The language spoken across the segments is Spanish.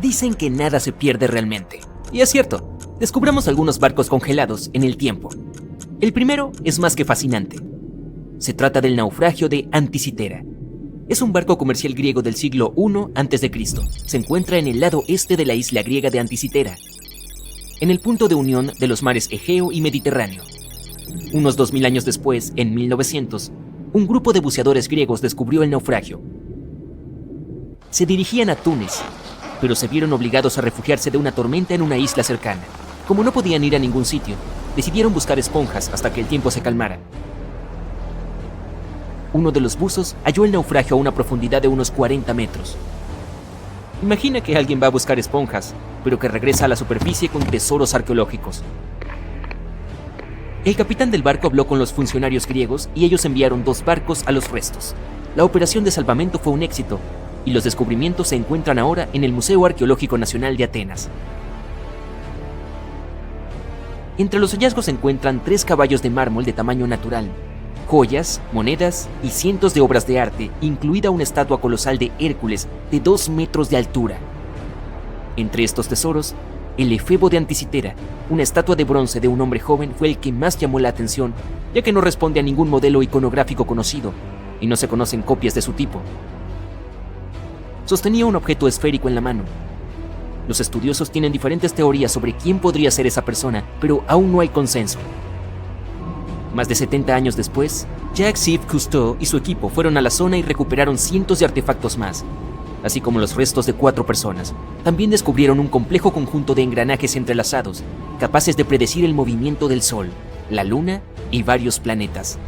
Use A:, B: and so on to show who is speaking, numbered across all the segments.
A: Dicen que nada se pierde realmente. Y es cierto, descubramos algunos barcos congelados en el tiempo. El primero es más que fascinante. Se trata del naufragio de Anticitera. Es un barco comercial griego del siglo I a.C. Se encuentra en el lado este de la isla griega de Anticitera, en el punto de unión de los mares Egeo y Mediterráneo. Unos 2000 años después, en 1900, un grupo de buceadores griegos descubrió el naufragio. Se dirigían a Túnez, pero se vieron obligados a refugiarse de una tormenta en una isla cercana. Como no podían ir a ningún sitio, decidieron buscar esponjas hasta que el tiempo se calmara. Uno de los buzos halló el naufragio a una profundidad de unos 40 metros. Imagina que alguien va a buscar esponjas, pero que regresa a la superficie con tesoros arqueológicos. El capitán del barco habló con los funcionarios griegos y ellos enviaron 2 barcos a los restos. La operación de salvamento fue un éxito y los descubrimientos se encuentran ahora en el Museo Arqueológico Nacional de Atenas. Entre los hallazgos se encuentran 3 caballos de mármol de tamaño natural, joyas, monedas y cientos de obras de arte, incluida una estatua colosal de Hércules de 2 metros de altura. Entre estos tesoros, el efebo de Anticitera, una estatua de bronce de un hombre joven, fue el que más llamó la atención, ya que no responde a ningún modelo iconográfico conocido y no se conocen copias de su tipo. Sostenía un objeto esférico en la mano. Los estudiosos tienen diferentes teorías sobre quién podría ser esa persona, pero aún no hay consenso. Más de 70 años después, Jacques-Yves Cousteau y su equipo fueron a la zona y recuperaron cientos de artefactos más, así como los restos de 4 personas. También descubrieron un complejo conjunto de engranajes entrelazados, capaces de predecir el movimiento del Sol, la Luna y varios planetas.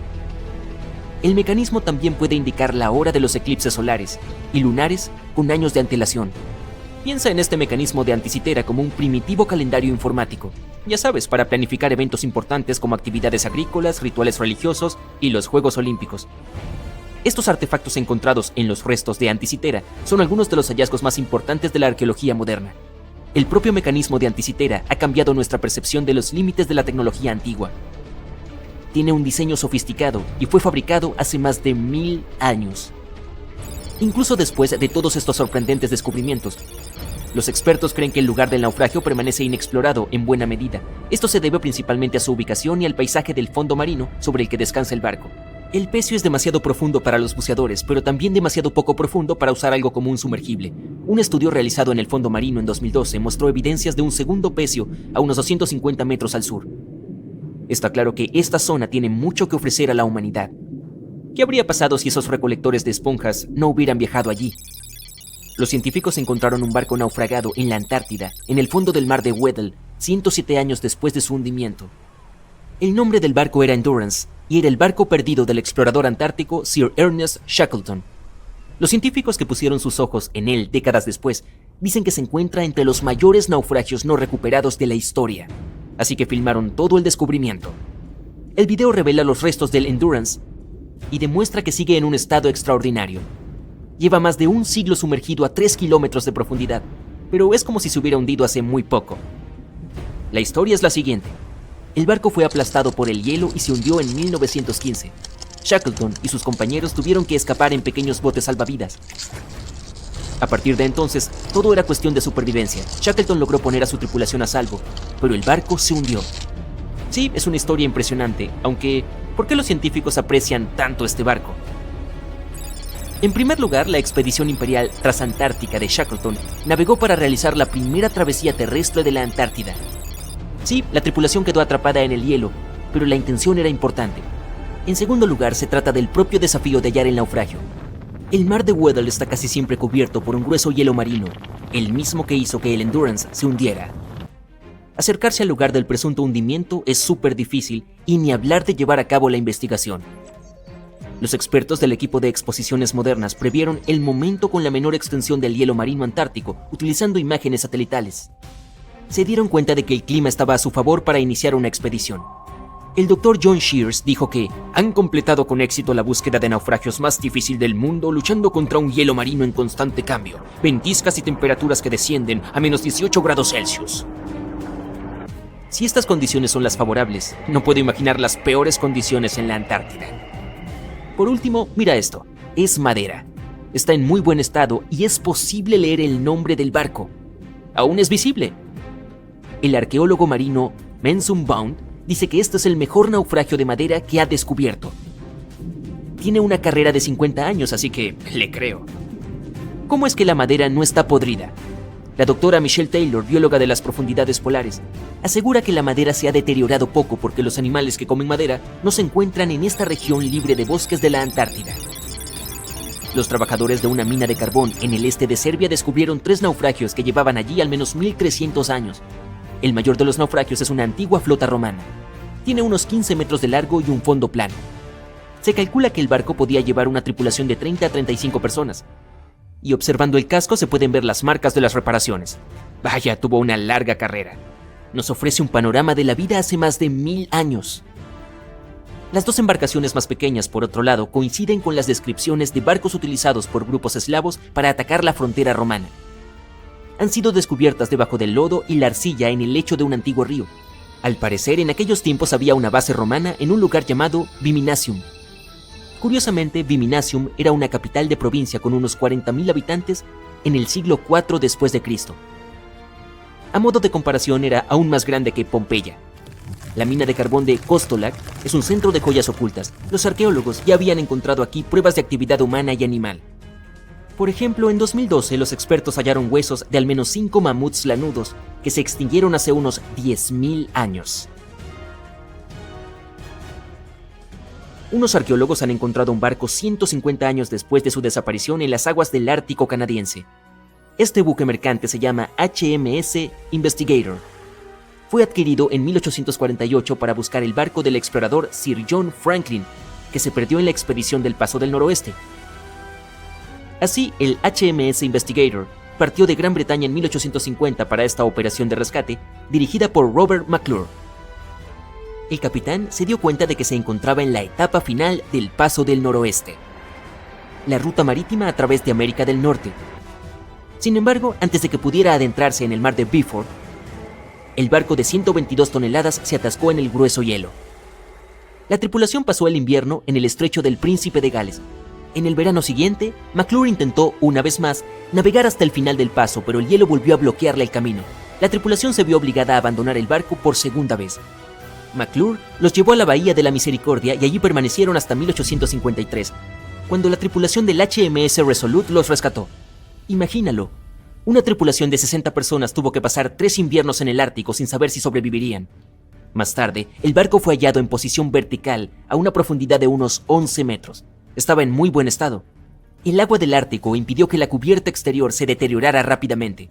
A: El mecanismo también puede indicar la hora de los eclipses solares y lunares con años de antelación. Piensa en este mecanismo de Anticitera como un primitivo calendario informático, ya sabes, para planificar eventos importantes como actividades agrícolas, rituales religiosos y los Juegos Olímpicos. Estos artefactos encontrados en los restos de Anticitera son algunos de los hallazgos más importantes de la arqueología moderna. El propio mecanismo de Anticitera ha cambiado nuestra percepción de los límites de la tecnología antigua. Tiene un diseño sofisticado y fue fabricado hace más de 1000 años. Incluso después de todos estos sorprendentes descubrimientos, los expertos creen que el lugar del naufragio permanece inexplorado en buena medida. Esto se debe principalmente a su ubicación y al paisaje del fondo marino sobre el que descansa el barco. El pecio es demasiado profundo para los buceadores, pero también demasiado poco profundo para usar algo como un sumergible. Un estudio realizado en el fondo marino en 2012 mostró evidencias de un segundo pecio a unos 250 metros al sur. Está claro que esta zona tiene mucho que ofrecer a la humanidad. ¿Qué habría pasado si esos recolectores de esponjas no hubieran viajado allí? Los científicos encontraron un barco naufragado en la Antártida, en el fondo del mar de Weddell, 107 años después de su hundimiento. El nombre del barco era Endurance, y era el barco perdido del explorador antártico Sir Ernest Shackleton. Los científicos que pusieron sus ojos en él décadas después dicen que se encuentra entre los mayores naufragios no recuperados de la historia, así que filmaron todo el descubrimiento. El video revela los restos del Endurance y demuestra que sigue en un estado extraordinario. Lleva más de un siglo sumergido a 3 kilómetros de profundidad, pero es como si se hubiera hundido hace muy poco. La historia es la siguiente. El barco fue aplastado por el hielo y se hundió en 1915. Shackleton y sus compañeros tuvieron que escapar en pequeños botes salvavidas. A partir de entonces, todo era cuestión de supervivencia. Shackleton logró poner a su tripulación a salvo, pero el barco se hundió. Sí, es una historia impresionante, aunque ¿por qué los científicos aprecian tanto este barco? En primer lugar, la expedición imperial transantártica de Shackleton navegó para realizar la primera travesía terrestre de la Antártida. Sí, la tripulación quedó atrapada en el hielo, pero la intención era importante. En segundo lugar, se trata del propio desafío de hallar el naufragio. El mar de Weddell está casi siempre cubierto por un grueso hielo marino, el mismo que hizo que el Endurance se hundiera. Acercarse al lugar del presunto hundimiento es súper difícil, y ni hablar de llevar a cabo la investigación. Los expertos del equipo de exposiciones modernas previeron el momento con la menor extensión del hielo marino antártico utilizando imágenes satelitales. Se dieron cuenta de que el clima estaba a su favor para iniciar una expedición. El Dr. John Shears dijo que han completado con éxito la búsqueda de naufragios más difícil del mundo luchando contra un hielo marino en constante cambio, ventiscas y temperaturas que descienden a menos 18 grados Celsius. Si estas condiciones son las favorables, no puedo imaginar las peores condiciones en la Antártida. Por último, mira esto, es madera. Está en muy buen estado y es posible leer el nombre del barco. aún es visible. El arqueólogo marino Mensum Bond dice que este es el mejor naufragio de madera que ha descubierto. Tiene una carrera de 50 años, así que le creo. ¿Cómo es que la madera no está podrida? La doctora Michelle Taylor, bióloga de las profundidades polares, asegura que la madera se ha deteriorado poco porque los animales que comen madera no se encuentran en esta región libre de bosques de la Antártida. Los trabajadores de una mina de carbón en el este de Serbia descubrieron 3 naufragios que llevaban allí al menos 1300 años. El mayor de los naufragios es una antigua flota romana. Tiene unos 15 metros de largo y un fondo plano. Se calcula que el barco podía llevar una tripulación de 30 a 35 personas. Y observando el casco se pueden ver las marcas de las reparaciones. Vaya, tuvo una larga carrera. Nos ofrece un panorama de la vida hace más de 1000 años. Las 2 embarcaciones más pequeñas, por otro lado, coinciden con las descripciones de barcos utilizados por grupos eslavos para atacar la frontera romana. Han sido descubiertas debajo del lodo y la arcilla en el lecho de un antiguo río. Al parecer, en aquellos tiempos había una base romana en un lugar llamado Viminacium. Curiosamente, Viminacium era una capital de provincia con unos 40.000 habitantes en el siglo IV después de Cristo. A modo de comparación, era aún más grande que Pompeya. La mina de carbón de Kostolac es un centro de joyas ocultas. Los arqueólogos ya habían encontrado aquí pruebas de actividad humana y animal. Por ejemplo, en 2012 los expertos hallaron huesos de al menos 5 mamuts lanudos que se extinguieron hace unos 10.000 años. Unos arqueólogos han encontrado un barco 150 años después de su desaparición en las aguas del Ártico canadiense. Este buque mercante se llama HMS Investigator. Fue adquirido en 1848 para buscar el barco del explorador Sir John Franklin, que se perdió en la expedición del Paso del Noroeste. Así, el HMS Investigator partió de Gran Bretaña en 1850 para esta operación de rescate, dirigida por Robert McClure. El capitán se dio cuenta de que se encontraba en la etapa final del Paso del Noroeste, la ruta marítima a través de América del Norte. Sin embargo, antes de que pudiera adentrarse en el mar de Beaufort, el barco de 122 toneladas se atascó en el grueso hielo. La tripulación pasó el invierno en el estrecho del Príncipe de Gales. En el verano siguiente, McClure intentó, una vez más, navegar hasta el final del paso, pero el hielo volvió a bloquearle el camino. La tripulación se vio obligada a abandonar el barco por segunda vez. McClure los llevó a la Bahía de la Misericordia y allí permanecieron hasta 1853, cuando la tripulación del HMS Resolute los rescató. Imagínalo, una tripulación de 60 personas tuvo que pasar 3 inviernos en el Ártico sin saber si sobrevivirían. Más tarde, el barco fue hallado en posición vertical a una profundidad de unos 11 metros. Estaba en muy buen estado. El agua del Ártico impidió que la cubierta exterior se deteriorara rápidamente.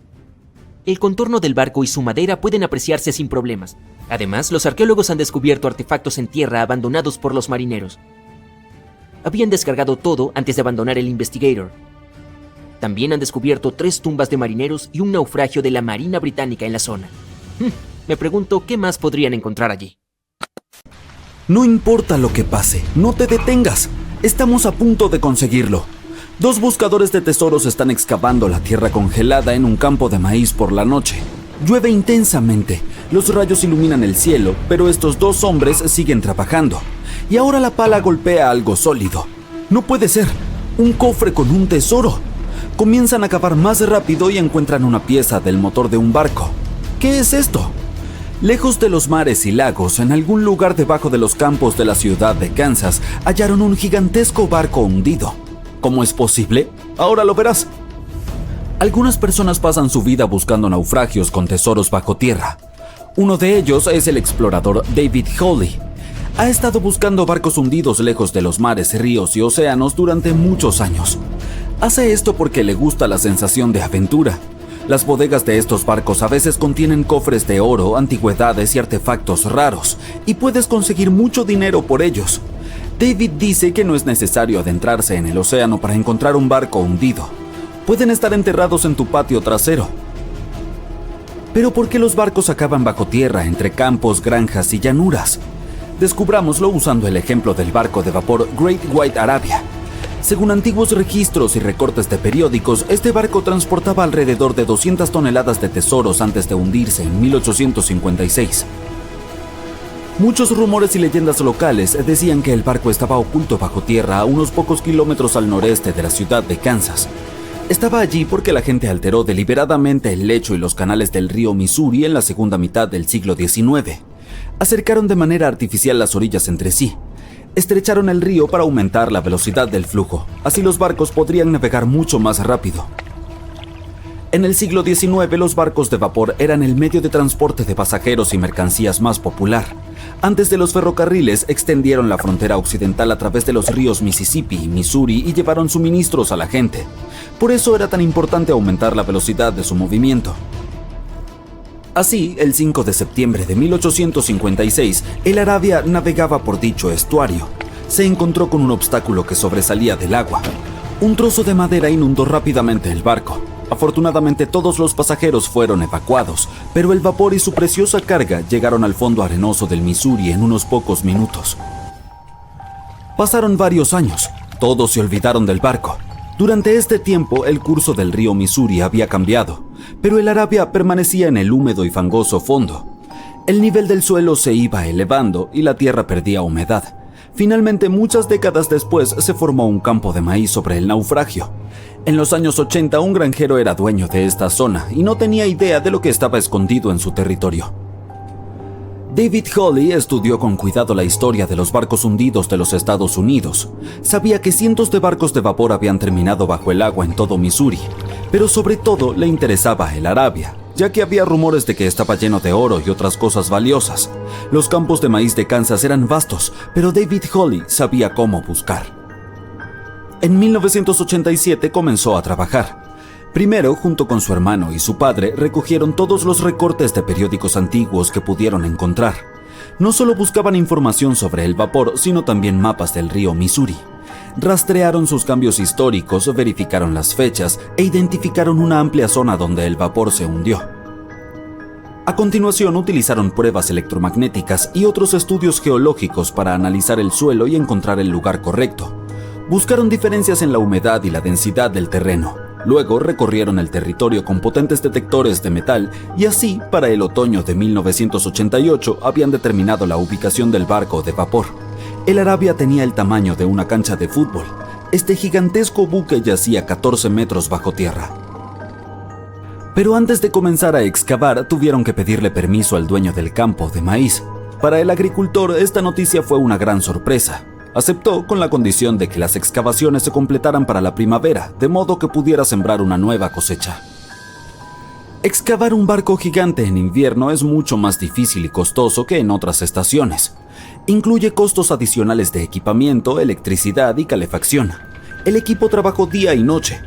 A: El contorno del barco y su madera pueden apreciarse sin problemas. Además, los arqueólogos han descubierto artefactos en tierra abandonados por los marineros. Habían descargado todo antes de abandonar el Investigator. También han descubierto 3 tumbas de marineros y un naufragio de la Marina Británica en la zona. Me pregunto qué más podrían encontrar allí.
B: No importa lo que pase, no te detengas. Estamos a punto de conseguirlo. 2 buscadores de tesoros están excavando la tierra congelada en un campo de maíz por la noche. Llueve intensamente, los rayos iluminan el cielo, pero estos 2 hombres siguen trabajando. Y ahora la pala golpea algo sólido. No puede ser, un cofre con un tesoro. Comienzan a cavar más rápido y encuentran una pieza del motor de un barco. ¿Qué es esto? Lejos de los mares y lagos, en algún lugar debajo de los campos de la ciudad de Kansas, hallaron un gigantesco barco hundido. ¿Cómo es posible? Ahora lo verás. Algunas personas pasan su vida buscando naufragios con tesoros bajo tierra. Uno de ellos es el explorador David Hawley. Ha estado buscando barcos hundidos lejos de los mares, ríos y océanos durante muchos años. Hace esto porque le gusta la sensación de aventura. Las bodegas de estos barcos a veces contienen cofres de oro, antigüedades y artefactos raros, y puedes conseguir mucho dinero por ellos. David dice que no es necesario adentrarse en el océano para encontrar un barco hundido. Pueden estar enterrados en tu patio trasero. Pero ¿por qué los barcos acaban bajo tierra entre campos, granjas y llanuras? Descubrámoslo usando el ejemplo del barco de vapor Great White Arabia. Según antiguos registros y recortes de periódicos, este barco transportaba alrededor de 200 toneladas de tesoros antes de hundirse en 1856. Muchos rumores y leyendas locales decían que el barco estaba oculto bajo tierra a unos pocos kilómetros al noreste de la ciudad de Kansas. Estaba allí porque la gente alteró deliberadamente el lecho y los canales del río Missouri en la segunda mitad del siglo XIX. Acercaron de manera artificial las orillas entre sí. Estrecharon el río para aumentar la velocidad del flujo, así los barcos podrían navegar mucho más rápido. En el siglo XIX, los barcos de vapor eran el medio de transporte de pasajeros y mercancías más popular. Antes de los ferrocarriles, extendieron la frontera occidental a través de los ríos Mississippi y Missouri y llevaron suministros a la gente. Por eso era tan importante aumentar la velocidad de su movimiento. Así, el 5 de septiembre de 1856, el Arabia navegaba por dicho estuario. Se encontró con un obstáculo que sobresalía del agua. Un trozo de madera inundó rápidamente el barco. Afortunadamente todos los pasajeros fueron evacuados, pero el vapor y su preciosa carga llegaron al fondo arenoso del Missouri en unos pocos minutos. Pasaron varios años, todos se olvidaron del barco. Durante este tiempo el curso del río Missouri había cambiado, pero el Arabia permanecía en el húmedo y fangoso fondo. El nivel del suelo se iba elevando y la tierra perdía humedad. Finalmente, muchas décadas después, se formó un campo de maíz sobre el naufragio. En los años 80, un granjero era dueño de esta zona y no tenía idea de lo que estaba escondido en su territorio. David Hawley estudió con cuidado la historia de los barcos hundidos de los Estados Unidos. Sabía que cientos de barcos de vapor habían terminado bajo el agua en todo Missouri, pero sobre todo le interesaba el Arabia, ya que había rumores de que estaba lleno de oro y otras cosas valiosas. Los campos de maíz de Kansas eran vastos, pero David Hawley sabía cómo buscar. En 1987 comenzó a trabajar. Primero, junto con su hermano y su padre, recogieron todos los recortes de periódicos antiguos que pudieron encontrar. No solo buscaban información sobre el vapor, sino también mapas del río Missouri. Rastrearon sus cambios históricos, verificaron las fechas e identificaron una amplia zona donde el vapor se hundió. A continuación, utilizaron pruebas electromagnéticas y otros estudios geológicos para analizar el suelo y encontrar el lugar correcto. Buscaron diferencias en la humedad y la densidad del terreno. Luego recorrieron el territorio con potentes detectores de metal y así, para el otoño de 1988, habían determinado la ubicación del barco de vapor. El Arabia tenía el tamaño de una cancha de fútbol. Este gigantesco buque yacía 14 metros bajo tierra. Pero antes de comenzar a excavar, tuvieron que pedirle permiso al dueño del campo de maíz. Para el agricultor, esta noticia fue una gran sorpresa. Aceptó con la condición de que las excavaciones se completaran para la primavera, de modo que pudiera sembrar una nueva cosecha. Excavar un barco gigante en invierno es mucho más difícil y costoso que en otras estaciones. Incluye costos adicionales de equipamiento, electricidad y calefacción. El equipo trabajó día y noche.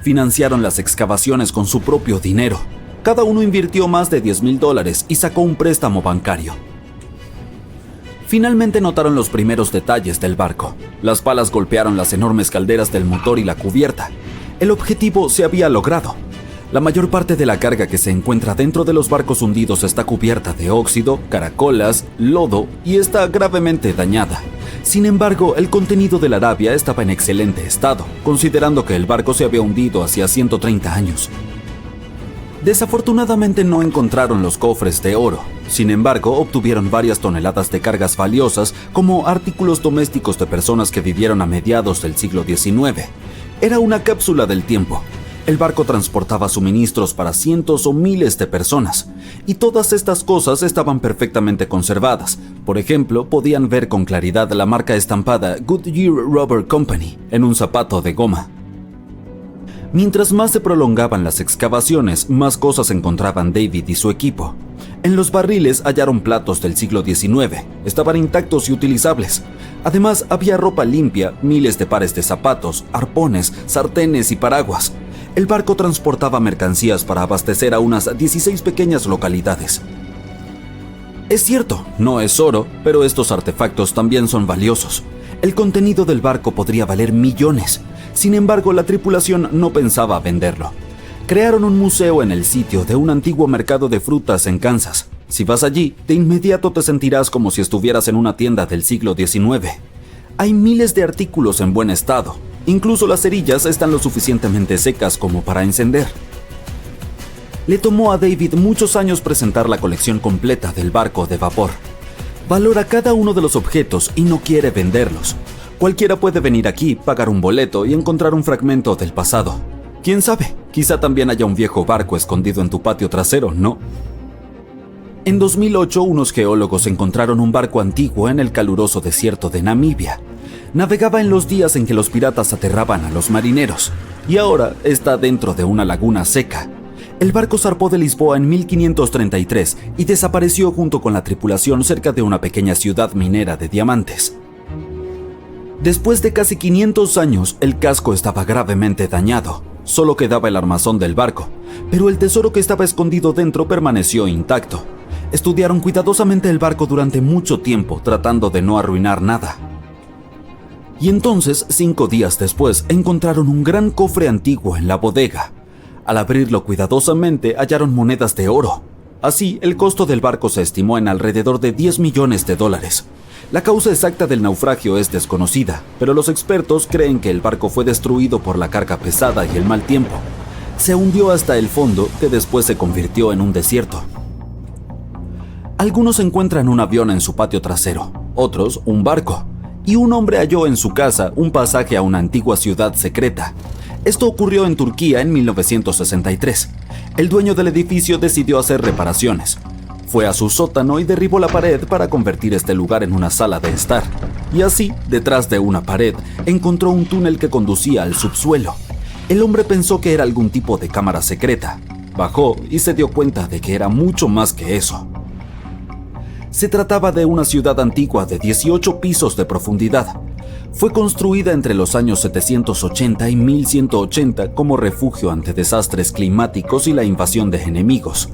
B: Financiaron las excavaciones con su propio dinero. Cada uno invirtió más de $10,000 y sacó un préstamo bancario. Finalmente notaron los primeros detalles del barco. Las palas golpearon las enormes calderas del motor y la cubierta. El objetivo se había logrado. La mayor parte de la carga que se encuentra dentro de los barcos hundidos está cubierta de óxido, caracolas, lodo y está gravemente dañada. Sin embargo, el contenido del Arabia estaba en excelente estado, considerando que el barco se había hundido hacía 130 años. Desafortunadamente no encontraron los cofres de oro. Sin embargo, obtuvieron varias toneladas de cargas valiosas como artículos domésticos de personas que vivieron a mediados del siglo XIX. Era una cápsula del tiempo. El barco transportaba suministros para cientos o miles de personas, y todas estas cosas estaban perfectamente conservadas. Por ejemplo, podían ver con claridad la marca estampada Goodyear Rubber Company en un zapato de goma. Mientras más se prolongaban las excavaciones, más cosas encontraban David y su equipo. En los barriles hallaron platos del siglo XIX, estaban intactos y utilizables. Además, había ropa limpia, miles de pares de zapatos, arpones, sartenes y paraguas. El barco transportaba mercancías para abastecer a unas 16 pequeñas localidades. Es cierto, no es oro, pero estos artefactos también son valiosos. El contenido del barco podría valer millones. Sin embargo, la tripulación no pensaba venderlo. Crearon un museo en el sitio de un antiguo mercado de frutas en Kansas. Si vas allí, de inmediato te sentirás como si estuvieras en una tienda del siglo XIX. Hay miles de artículos en buen estado. Incluso las cerillas están lo suficientemente secas como para encender. Le tomó a David muchos años presentar la colección completa del barco de vapor. Valora cada uno de los objetos y no quiere venderlos. Cualquiera puede venir aquí, pagar un boleto y encontrar un fragmento del pasado. ¿Quién sabe? Quizá también haya un viejo barco escondido en tu patio trasero, ¿no? En 2008, unos geólogos encontraron un barco antiguo en el caluroso desierto de Namibia. Navegaba en los días en que los piratas aterraban a los marineros, y ahora está dentro de una laguna seca. El barco zarpó de Lisboa en 1533 y desapareció junto con la tripulación cerca de una pequeña ciudad minera de diamantes. Después de casi 500 años, el casco estaba gravemente dañado. Solo quedaba el armazón del barco, pero el tesoro que estaba escondido dentro permaneció intacto. Estudiaron cuidadosamente el barco durante mucho tiempo, tratando de no arruinar nada. Y entonces, 5 días después, encontraron un gran cofre antiguo en la bodega. Al abrirlo cuidadosamente, hallaron monedas de oro. Así, el costo del barco se estimó en alrededor de $10 millones. La causa exacta del naufragio es desconocida, pero los expertos creen que el barco fue destruido por la carga pesada y el mal tiempo. Se hundió hasta el fondo, que después se convirtió en un desierto. Algunos encuentran un avión en su patio trasero, otros un barco, y un hombre halló en su casa un pasaje a una antigua ciudad secreta. Esto ocurrió en Turquía en 1963. El dueño del edificio decidió hacer reparaciones. Fue a su sótano y derribó la pared para convertir este lugar en una sala de estar. Y así, detrás de una pared, encontró un túnel que conducía al subsuelo. El hombre pensó que era algún tipo de cámara secreta. Bajó y se dio cuenta de que era mucho más que eso. Se trataba de una ciudad antigua de 18 pisos de profundidad. Fue construida entre los años 780 y 1180 como refugio ante desastres climáticos y la invasión de enemigos.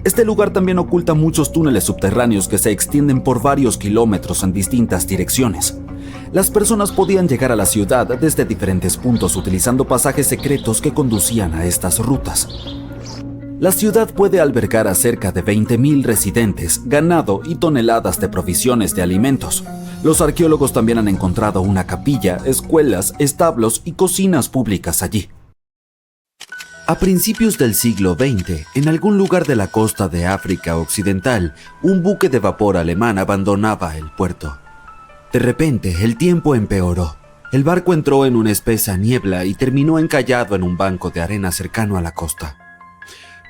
B: Este lugar también oculta muchos túneles subterráneos que se extienden por varios kilómetros en distintas direcciones. Las personas podían llegar a la ciudad desde diferentes puntos utilizando pasajes secretos que conducían a estas rutas. La ciudad puede albergar a cerca de 20.000 residentes, ganado y toneladas de provisiones de alimentos. Los arqueólogos también han encontrado una capilla, escuelas, establos y cocinas públicas allí. A principios del siglo XX, en algún lugar de la costa de África Occidental, un buque de vapor alemán abandonaba el puerto. De repente, el tiempo empeoró. El barco entró en una espesa niebla y terminó encallado en un banco de arena cercano a la costa.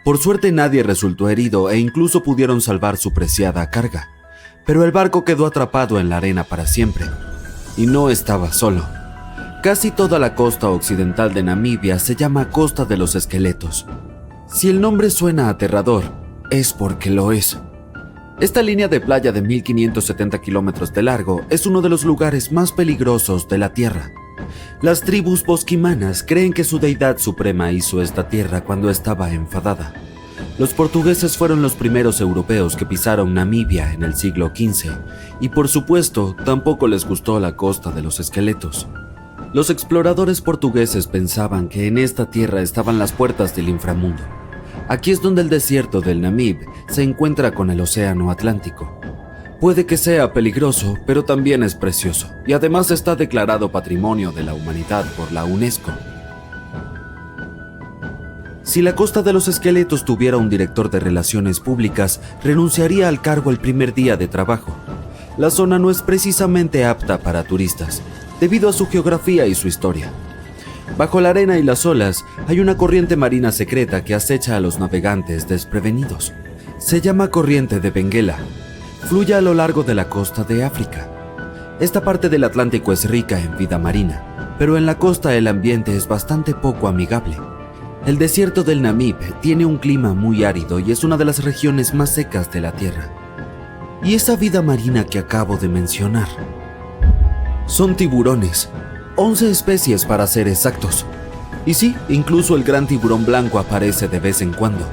B: Por suerte nadie resultó herido e incluso pudieron salvar su preciada carga. Pero el barco quedó atrapado en la arena para siempre. Y no estaba solo. Casi toda la costa occidental de Namibia se llama Costa de los Esqueletos. Si el nombre suena aterrador, es porque lo es. Esta línea de playa de 1570 kilómetros de largo es uno de los lugares más peligrosos de la Tierra. Las tribus bosquimanas creen que su deidad suprema hizo esta tierra cuando estaba enfadada. Los portugueses fueron los primeros europeos que pisaron Namibia en el siglo XV, y por supuesto, tampoco les gustó la Costa de los Esqueletos. Los exploradores portugueses pensaban que en esta tierra estaban las puertas del inframundo. Aquí es donde el desierto del Namib se encuentra con el océano Atlántico. Puede que sea peligroso, pero también es precioso, y además está declarado Patrimonio de la Humanidad por la UNESCO. Si la Costa de los Esqueletos tuviera un director de relaciones públicas, renunciaría al cargo el primer día de trabajo. La zona no es precisamente apta para turistas, debido a su geografía y su historia. Bajo la arena y las olas hay una corriente marina secreta que acecha a los navegantes desprevenidos. Se llama Corriente de Benguela. Fluye a lo largo de la costa de África. Esta parte del Atlántico es rica en vida marina, pero en la costa el ambiente es bastante poco amigable. El desierto del Namib tiene un clima muy árido y es una de las regiones más secas de la Tierra. Y esa vida marina que acabo de mencionar son tiburones, 11 especies para ser exactos. Y sí, incluso el gran tiburón blanco aparece de vez en cuando.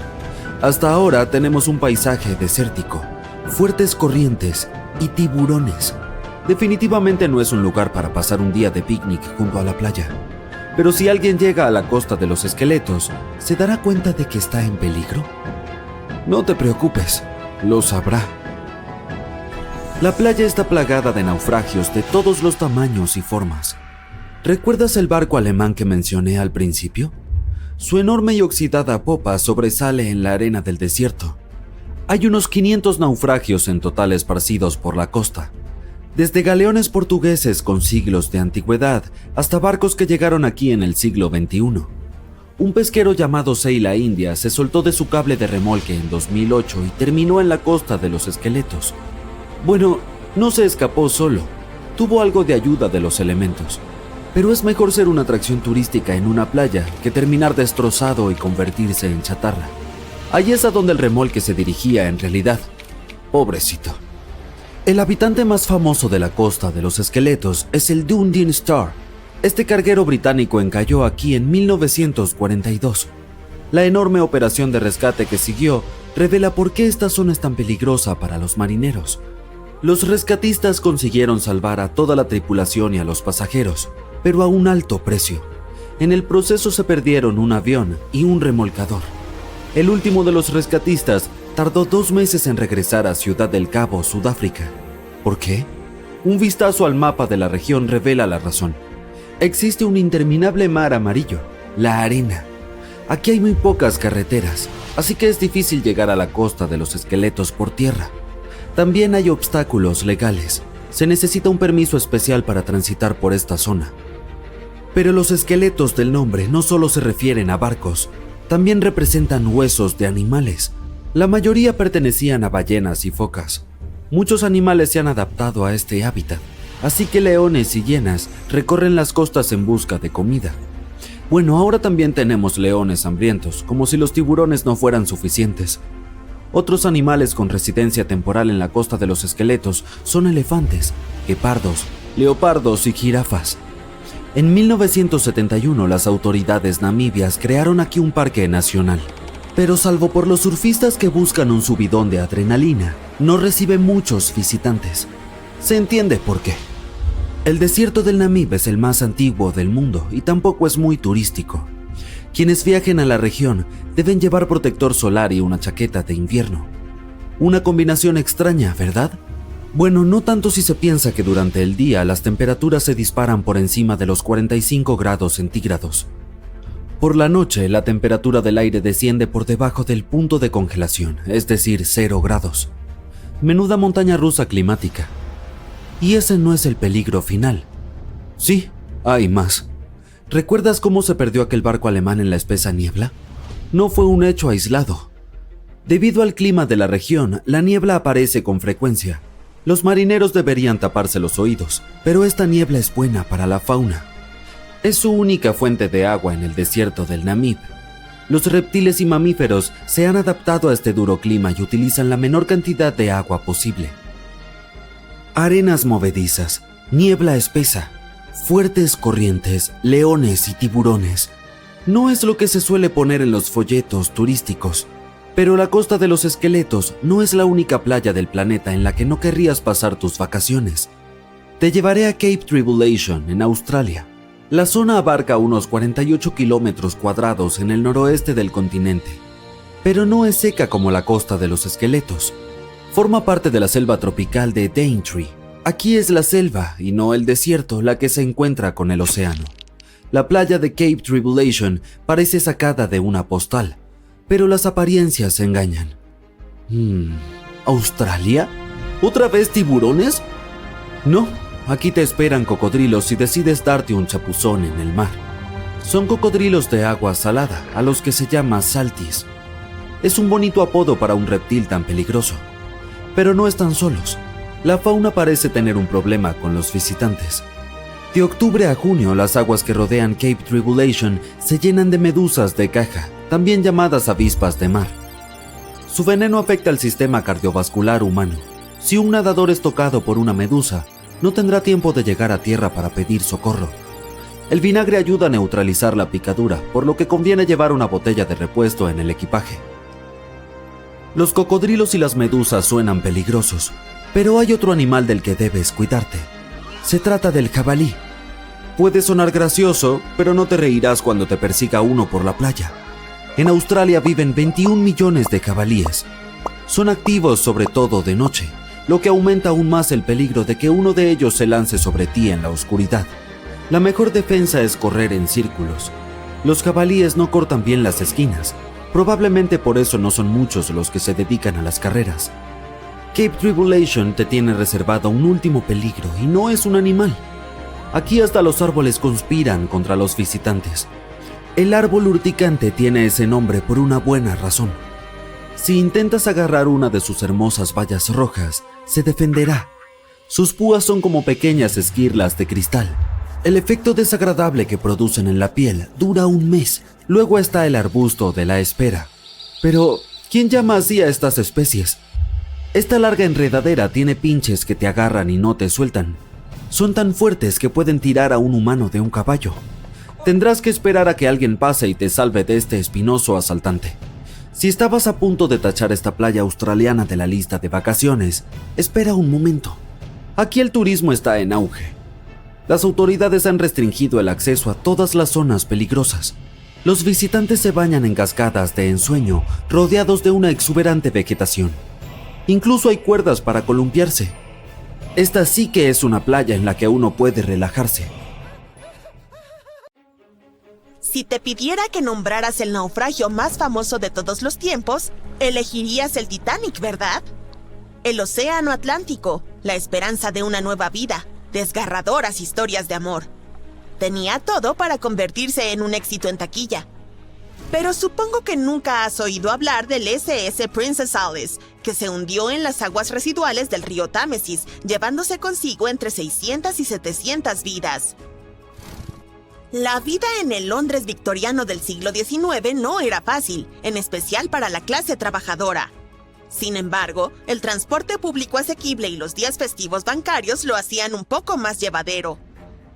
B: Hasta ahora tenemos un paisaje desértico, fuertes corrientes y tiburones. Definitivamente no es un lugar para pasar un día de picnic junto a la playa. Pero si alguien llega a la Costa de los Esqueletos, ¿se dará cuenta de que está en peligro? No te preocupes, lo sabrá. La playa está plagada de naufragios de todos los tamaños y formas. ¿Recuerdas el barco alemán que mencioné al principio? Su enorme y oxidada popa sobresale en la arena del desierto. Hay unos 500 naufragios en total esparcidos por la costa, desde galeones portugueses con siglos de antigüedad hasta barcos que llegaron aquí en el siglo XXI. Un pesquero llamado Seila India se soltó de su cable de remolque en 2008 y terminó en la costa de los esqueletos. Bueno, no se escapó solo, tuvo algo de ayuda de los elementos. Pero es mejor ser una atracción turística en una playa que terminar destrozado y convertirse en chatarra. Allí es a donde el remolque se dirigía en realidad. Pobrecito. El habitante más famoso de la costa de los esqueletos es el Dundee Star. Este carguero británico encalló aquí en 1942. La enorme operación de rescate que siguió revela por qué esta zona es tan peligrosa para los marineros. Los rescatistas consiguieron salvar a toda la tripulación y a los pasajeros, pero a un alto precio. En el proceso se perdieron un avión y un remolcador. El último de los rescatistas tardó 2 meses en regresar a Ciudad del Cabo, Sudáfrica. ¿Por qué? Un vistazo al mapa de la región revela la razón. Existe un interminable mar amarillo, la arena. Aquí hay muy pocas carreteras, así que es difícil llegar a la costa de los esqueletos por tierra. También hay obstáculos legales. Se necesita un permiso especial para transitar por esta zona. Pero los esqueletos del nombre no solo se refieren a barcos, también representan huesos de animales. La mayoría pertenecían a ballenas y focas. Muchos animales se han adaptado a este hábitat, así que leones y hienas recorren las costas en busca de comida. Bueno, ahora también tenemos leones hambrientos, como si los tiburones no fueran suficientes. Otros animales con residencia temporal en la costa de los esqueletos son elefantes, guepardos, leopardos y jirafas. En 1971 las autoridades namibias crearon aquí un parque nacional, pero salvo por los surfistas que buscan un subidón de adrenalina, no recibe muchos visitantes. Se entiende por qué. El desierto del Namib es el más antiguo del mundo y tampoco es muy turístico. Quienes viajen a la región deben llevar protector solar y una chaqueta de invierno. Una combinación extraña, ¿verdad? Bueno, no tanto si se piensa que durante el día las temperaturas se disparan por encima de los 45 grados centígrados. Por la noche, la temperatura del aire desciende por debajo del punto de congelación, es decir, 0 grados. Menuda montaña rusa climática. Y ese no es el peligro final. Sí, hay más. ¿Recuerdas cómo se perdió aquel barco alemán en la espesa niebla? No fue un hecho aislado. Debido al clima de la región, la niebla aparece con frecuencia. Los marineros deberían taparse los oídos, pero esta niebla es buena para la fauna. Es su única fuente de agua en el desierto del Namib. Los reptiles y mamíferos se han adaptado a este duro clima y utilizan la menor cantidad de agua posible. Arenas movedizas, niebla espesa, fuertes corrientes, leones y tiburones. No es lo que se suele poner en los folletos turísticos. Pero la costa de los esqueletos no es la única playa del planeta en la que no querrías pasar tus vacaciones. Te llevaré a Cape Tribulation, en Australia. La zona abarca unos 48 kilómetros cuadrados en el noroeste del continente, pero no es seca como la costa de los esqueletos. Forma parte de la selva tropical de Daintree. Aquí es la selva y no el desierto la que se encuentra con el océano. La playa de Cape Tribulation parece sacada de una postal, pero las apariencias engañan. ¿Australia? ¿Otra vez tiburones? No, aquí te esperan cocodrilos si decides darte un chapuzón en el mar. Son cocodrilos de agua salada, a los que se llama saltis. Es un bonito apodo para un reptil tan peligroso. Pero no están solos. La fauna parece tener un problema con los visitantes. De octubre a junio, las aguas que rodean Cape Tribulation se llenan de medusas de caja, también llamadas avispas de mar. Su veneno afecta al sistema cardiovascular humano. Si un nadador es tocado por una medusa, no tendrá tiempo de llegar a tierra para pedir socorro. El vinagre ayuda a neutralizar la picadura, por lo que conviene llevar una botella de repuesto en el equipaje. Los cocodrilos y las medusas suenan peligrosos, pero hay otro animal del que debes cuidarte. Se trata del jabalí. Puede sonar gracioso, pero no te reirás cuando te persiga uno por la playa. En Australia viven 21 millones de jabalíes. Son activos sobre todo de noche, lo que aumenta aún más el peligro de que uno de ellos se lance sobre ti en la oscuridad. La mejor defensa es correr en círculos. Los jabalíes no cortan bien las esquinas. Probablemente por eso no son muchos los que se dedican a las carreras. Cape Tribulation te tiene reservado un último peligro y no es un animal. Aquí hasta los árboles conspiran contra los visitantes. El árbol urticante tiene ese nombre por una buena razón. Si intentas agarrar una de sus hermosas bayas rojas, se defenderá. Sus púas son como pequeñas esquirlas de cristal. El efecto desagradable que producen en la piel dura un mes. Luego está el arbusto de la espera. Pero, ¿quién llama así a estas especies? Esta larga enredadera tiene pinches que te agarran y no te sueltan. Son tan fuertes que pueden tirar a un humano de un caballo. Tendrás que esperar a que alguien pase y te salve de este espinoso asaltante. Si estabas a punto de tachar esta playa australiana de la lista de vacaciones, espera un momento. Aquí el turismo está en auge. Las autoridades han restringido el acceso a todas las zonas peligrosas. Los visitantes se bañan en cascadas de ensueño rodeados de una exuberante vegetación. Incluso hay cuerdas para columpiarse. Esta sí que es una playa en la que uno puede relajarse.
C: Si te pidiera que nombraras el naufragio más famoso de todos los tiempos, elegirías el Titanic, ¿verdad? El océano Atlántico, la esperanza de una nueva vida, desgarradoras historias de amor. Tenía todo para convertirse en un éxito en taquilla. Pero supongo que nunca has oído hablar del SS Princess Alice, que se hundió en las aguas residuales del río Támesis, llevándose consigo entre 600 y 700 vidas. La vida en el Londres victoriano del siglo XIX no era fácil, en especial para la clase trabajadora. Sin embargo, el transporte público asequible y los días festivos bancarios lo hacían un poco más llevadero.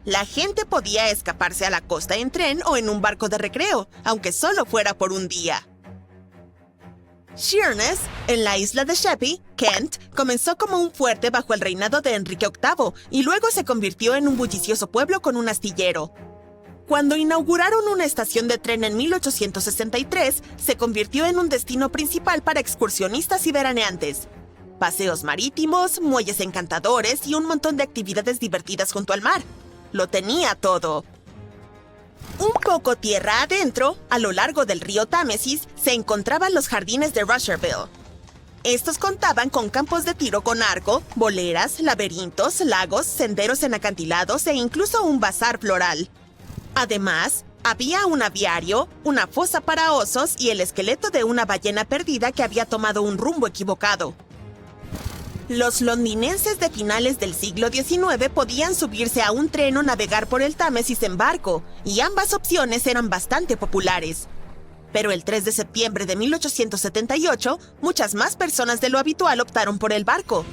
C: La gente podía escaparse a la costa en tren o en un barco de recreo, aunque solo fuera por un día. Sheerness, en la isla de Sheppey, Kent, comenzó como un fuerte bajo el reinado de Enrique VIII y luego se convirtió en un bullicioso pueblo con un astillero. Cuando inauguraron una estación de tren en 1863, se convirtió en un destino principal para excursionistas y veraneantes. Paseos marítimos, muelles encantadores y un montón de actividades divertidas junto al mar. Lo tenía todo. Un poco tierra adentro, a lo largo del río Támesis, se encontraban los jardines de Rusherville. Estos contaban con campos de tiro con arco, boleras, laberintos, lagos, senderos en acantilados e incluso un bazar floral. Además, había un aviario, una fosa para osos y el esqueleto de una ballena perdida que había tomado un rumbo equivocado. Los londinenses de finales del siglo XIX podían subirse a un tren o navegar por el Támesis en barco, y ambas opciones eran bastante populares. Pero el 3 de septiembre de 1878, muchas más personas de lo habitual optaron por el barco.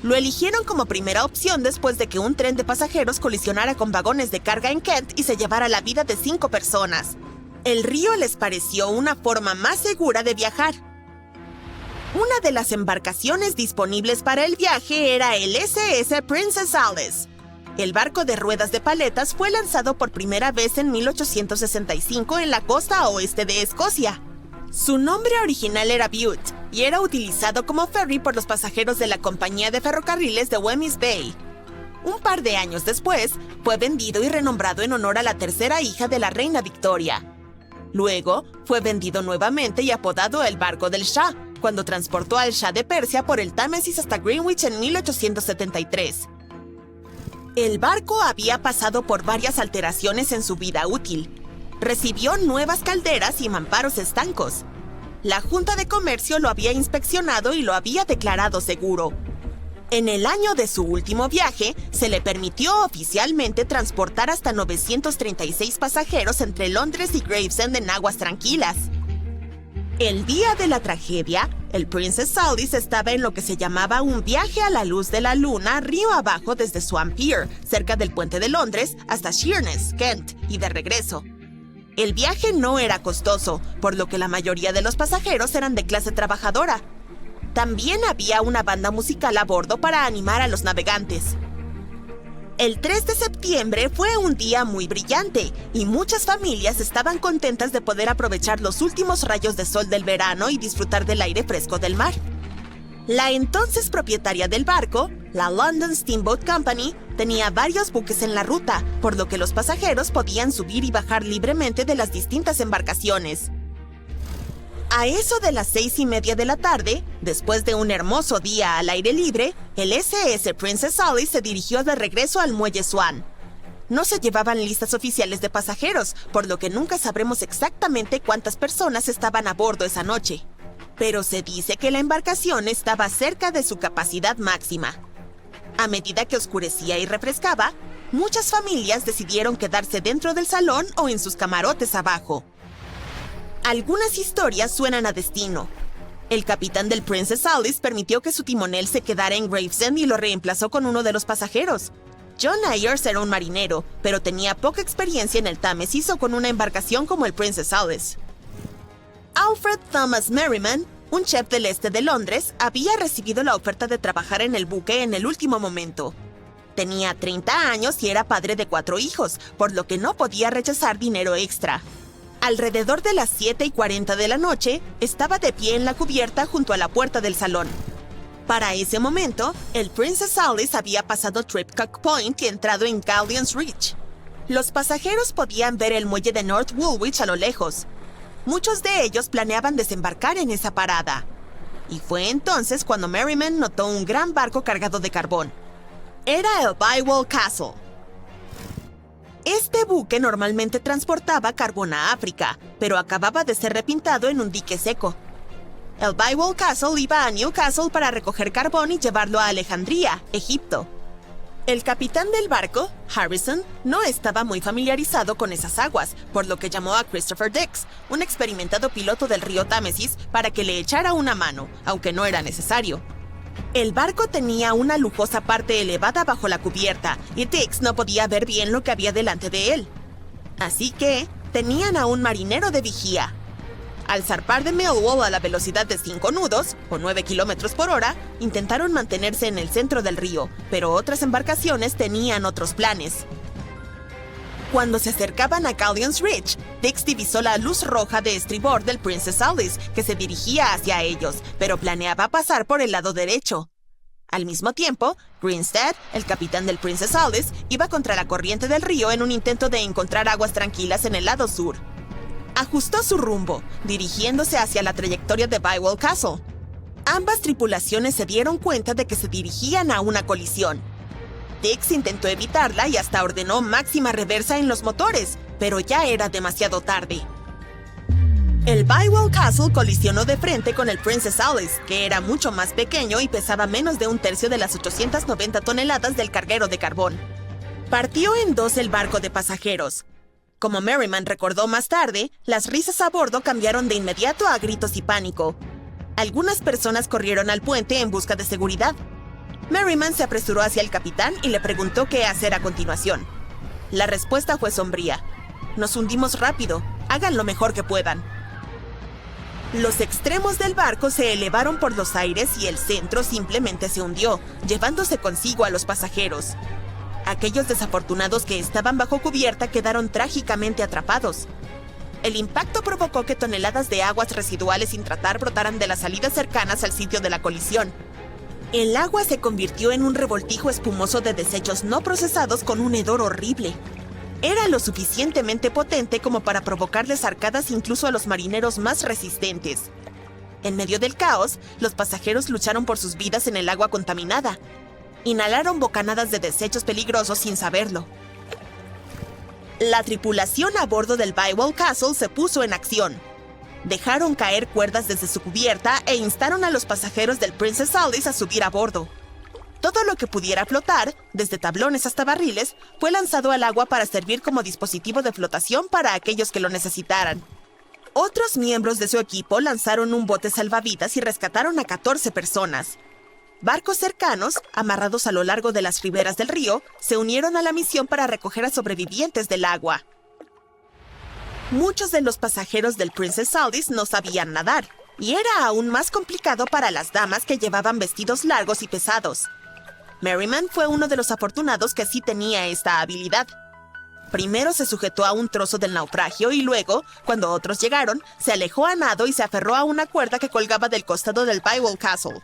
C: Lo eligieron como primera opción después de que un tren de pasajeros colisionara con vagones de carga en Kent y se llevara la vida de 5 personas. El río les pareció una forma más segura de viajar. Una de las embarcaciones disponibles para el viaje era el SS Princess Alice. El barco de ruedas de paletas fue lanzado por primera vez en 1865 en la costa oeste de Escocia. Su nombre original era Bute y era utilizado como ferry por los pasajeros de la compañía de ferrocarriles de Wemyss Bay. Un par de años después, fue vendido y renombrado en honor a la tercera hija de la reina Victoria. Luego, fue vendido nuevamente y apodado el barco del Shah, cuando transportó al Shah de Persia por el Támesis hasta Greenwich en 1873. El barco había pasado por varias alteraciones en su vida útil. Recibió nuevas calderas y mamparos estancos. La Junta de Comercio lo había inspeccionado y lo había declarado seguro. En el año de su último viaje, se le permitió oficialmente transportar hasta 936 pasajeros entre Londres y Gravesend en aguas tranquilas. El día de la tragedia, el Princess Alice estaba en lo que se llamaba un viaje a la luz de la luna río abajo desde Swan Pier, cerca del puente de Londres, hasta Sheerness, Kent, y de regreso. El viaje no era costoso, por lo que la mayoría de los pasajeros eran de clase trabajadora. También había una banda musical a bordo para animar a los navegantes. El 3 de septiembre fue un día muy brillante y muchas familias estaban contentas de poder aprovechar los últimos rayos de sol del verano y disfrutar del aire fresco del mar. La entonces propietaria del barco, la London Steamboat Company, tenía varios buques en la ruta, por lo que los pasajeros podían subir y bajar libremente de las distintas embarcaciones. A eso de las 6:30 de la tarde, después de un hermoso día al aire libre, el SS Princess Alice se dirigió de regreso al muelle Swan. No se llevaban listas oficiales de pasajeros, por lo que nunca sabremos exactamente cuántas personas estaban a bordo esa noche. Pero se dice que la embarcación estaba cerca de su capacidad máxima. A medida que oscurecía y refrescaba, muchas familias decidieron quedarse dentro del salón o en sus camarotes abajo. Algunas historias suenan a destino. El capitán del Princess Alice permitió que su timonel se quedara en Gravesend y lo reemplazó con uno de los pasajeros. John Ayers era un marinero, pero tenía poca experiencia en el Támesis o con una embarcación como el Princess Alice. Alfred Thomas Merriman, un chef del este de Londres, había recibido la oferta de trabajar en el buque en el último momento. Tenía 30 años y era padre de 4 hijos, por lo que no podía rechazar dinero extra. Alrededor de las 7:40 de la noche, estaba de pie en la cubierta junto a la puerta del salón. Para ese momento, el Princess Alice había pasado Tripcock Point y entrado en Galleon's Reach. Los pasajeros podían ver el muelle de North Woolwich a lo lejos. Muchos de ellos planeaban desembarcar en esa parada. Y fue entonces cuando Merriman notó un gran barco cargado de carbón. Era el Bywell Castle. Este buque normalmente transportaba carbón a África, pero acababa de ser repintado en un dique seco. El Bywell Castle iba a Newcastle para recoger carbón y llevarlo a Alejandría, Egipto. El capitán del barco, Harrison, no estaba muy familiarizado con esas aguas, por lo que llamó a Christopher Dix, un experimentado piloto del río Támesis, para que le echara una mano, aunque no era necesario. El barco tenía una lujosa parte elevada bajo la cubierta, y Dix no podía ver bien lo que había delante de él. Así que tenían a un marinero de vigía. Al zarpar de Millwall a la velocidad de 5 nudos, o 9 kilómetros por hora, intentaron mantenerse en el centro del río, pero otras embarcaciones tenían otros planes. Cuando se acercaban a Galleon's Reach, Dix divisó la luz roja de estribor del Princess Alice, que se dirigía hacia ellos, pero planeaba pasar por el lado derecho. Al mismo tiempo, Grinstead, el capitán del Princess Alice, iba contra la corriente del río en un intento de encontrar aguas tranquilas en el lado sur. Ajustó su rumbo, dirigiéndose hacia la trayectoria de Bywell Castle. Ambas tripulaciones se dieron cuenta de que se dirigían a una colisión. Dix intentó evitarla y hasta ordenó máxima reversa en los motores, pero ya era demasiado tarde. El Bywell Castle colisionó de frente con el Princess Alice, que era mucho más pequeño y pesaba menos de un tercio de las 890 toneladas del carguero de carbón. Partió en dos el barco de pasajeros. Como Merriman recordó más tarde, las risas a bordo cambiaron de inmediato a gritos y pánico. Algunas personas corrieron al puente en busca de seguridad. Merriman se apresuró hacia el capitán y le preguntó qué hacer a continuación. La respuesta fue sombría. Nos hundimos rápido, hagan lo mejor que puedan. Los extremos del barco se elevaron por los aires y el centro simplemente se hundió, llevándose consigo a los pasajeros. Aquellos desafortunados que estaban bajo cubierta quedaron trágicamente atrapados. El impacto provocó que toneladas de aguas residuales sin tratar brotaran de las salidas cercanas al sitio de la colisión. El agua se convirtió en un revoltijo espumoso de desechos no procesados con un hedor horrible. Era lo suficientemente potente como para provocarles arcadas incluso a los marineros más resistentes. En medio del caos, los pasajeros lucharon por sus vidas en el agua contaminada. Inhalaron bocanadas de desechos peligrosos sin saberlo. La tripulación a bordo del Bywell Castle se puso en acción. Dejaron caer cuerdas desde su cubierta e instaron a los pasajeros del Princess Alice a subir a bordo. Todo lo que pudiera flotar, desde tablones hasta barriles, fue lanzado al agua para servir como dispositivo de flotación para aquellos que lo necesitaran. Otros miembros de su equipo lanzaron un bote salvavidas y rescataron a 14 personas. Barcos cercanos, amarrados a lo largo de las riberas del río, se unieron a la misión para recoger a sobrevivientes del agua. Muchos de los pasajeros del Princess Alice no sabían nadar, y era aún más complicado para las damas que llevaban vestidos largos y pesados. Merriman fue uno de los afortunados que sí tenía esta habilidad. Primero se sujetó a un trozo del naufragio y luego, cuando otros llegaron, se alejó a nado y se aferró a una cuerda que colgaba del costado del Bywell Castle.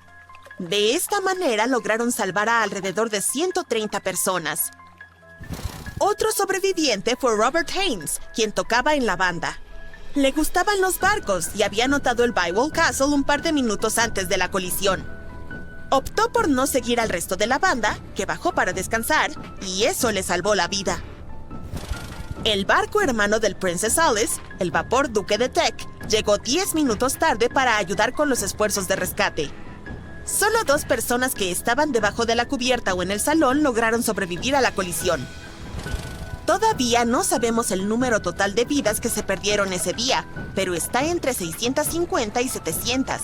C: De esta manera lograron salvar a alrededor de 130 personas. Otro sobreviviente fue Robert Haynes, quien tocaba en la banda. Le gustaban los barcos y había notado el Bywell Castle un par de minutos antes de la colisión. Optó por no seguir al resto de la banda, que bajó para descansar, y eso le salvó la vida. El barco hermano del Princess Alice, el vapor Duque de Teck, llegó 10 minutos tarde para ayudar con los esfuerzos de rescate. Solo 2 personas que estaban debajo de la cubierta o en el salón lograron sobrevivir a la colisión. Todavía no sabemos el número total de vidas que se perdieron ese día, pero está entre 650 y 700.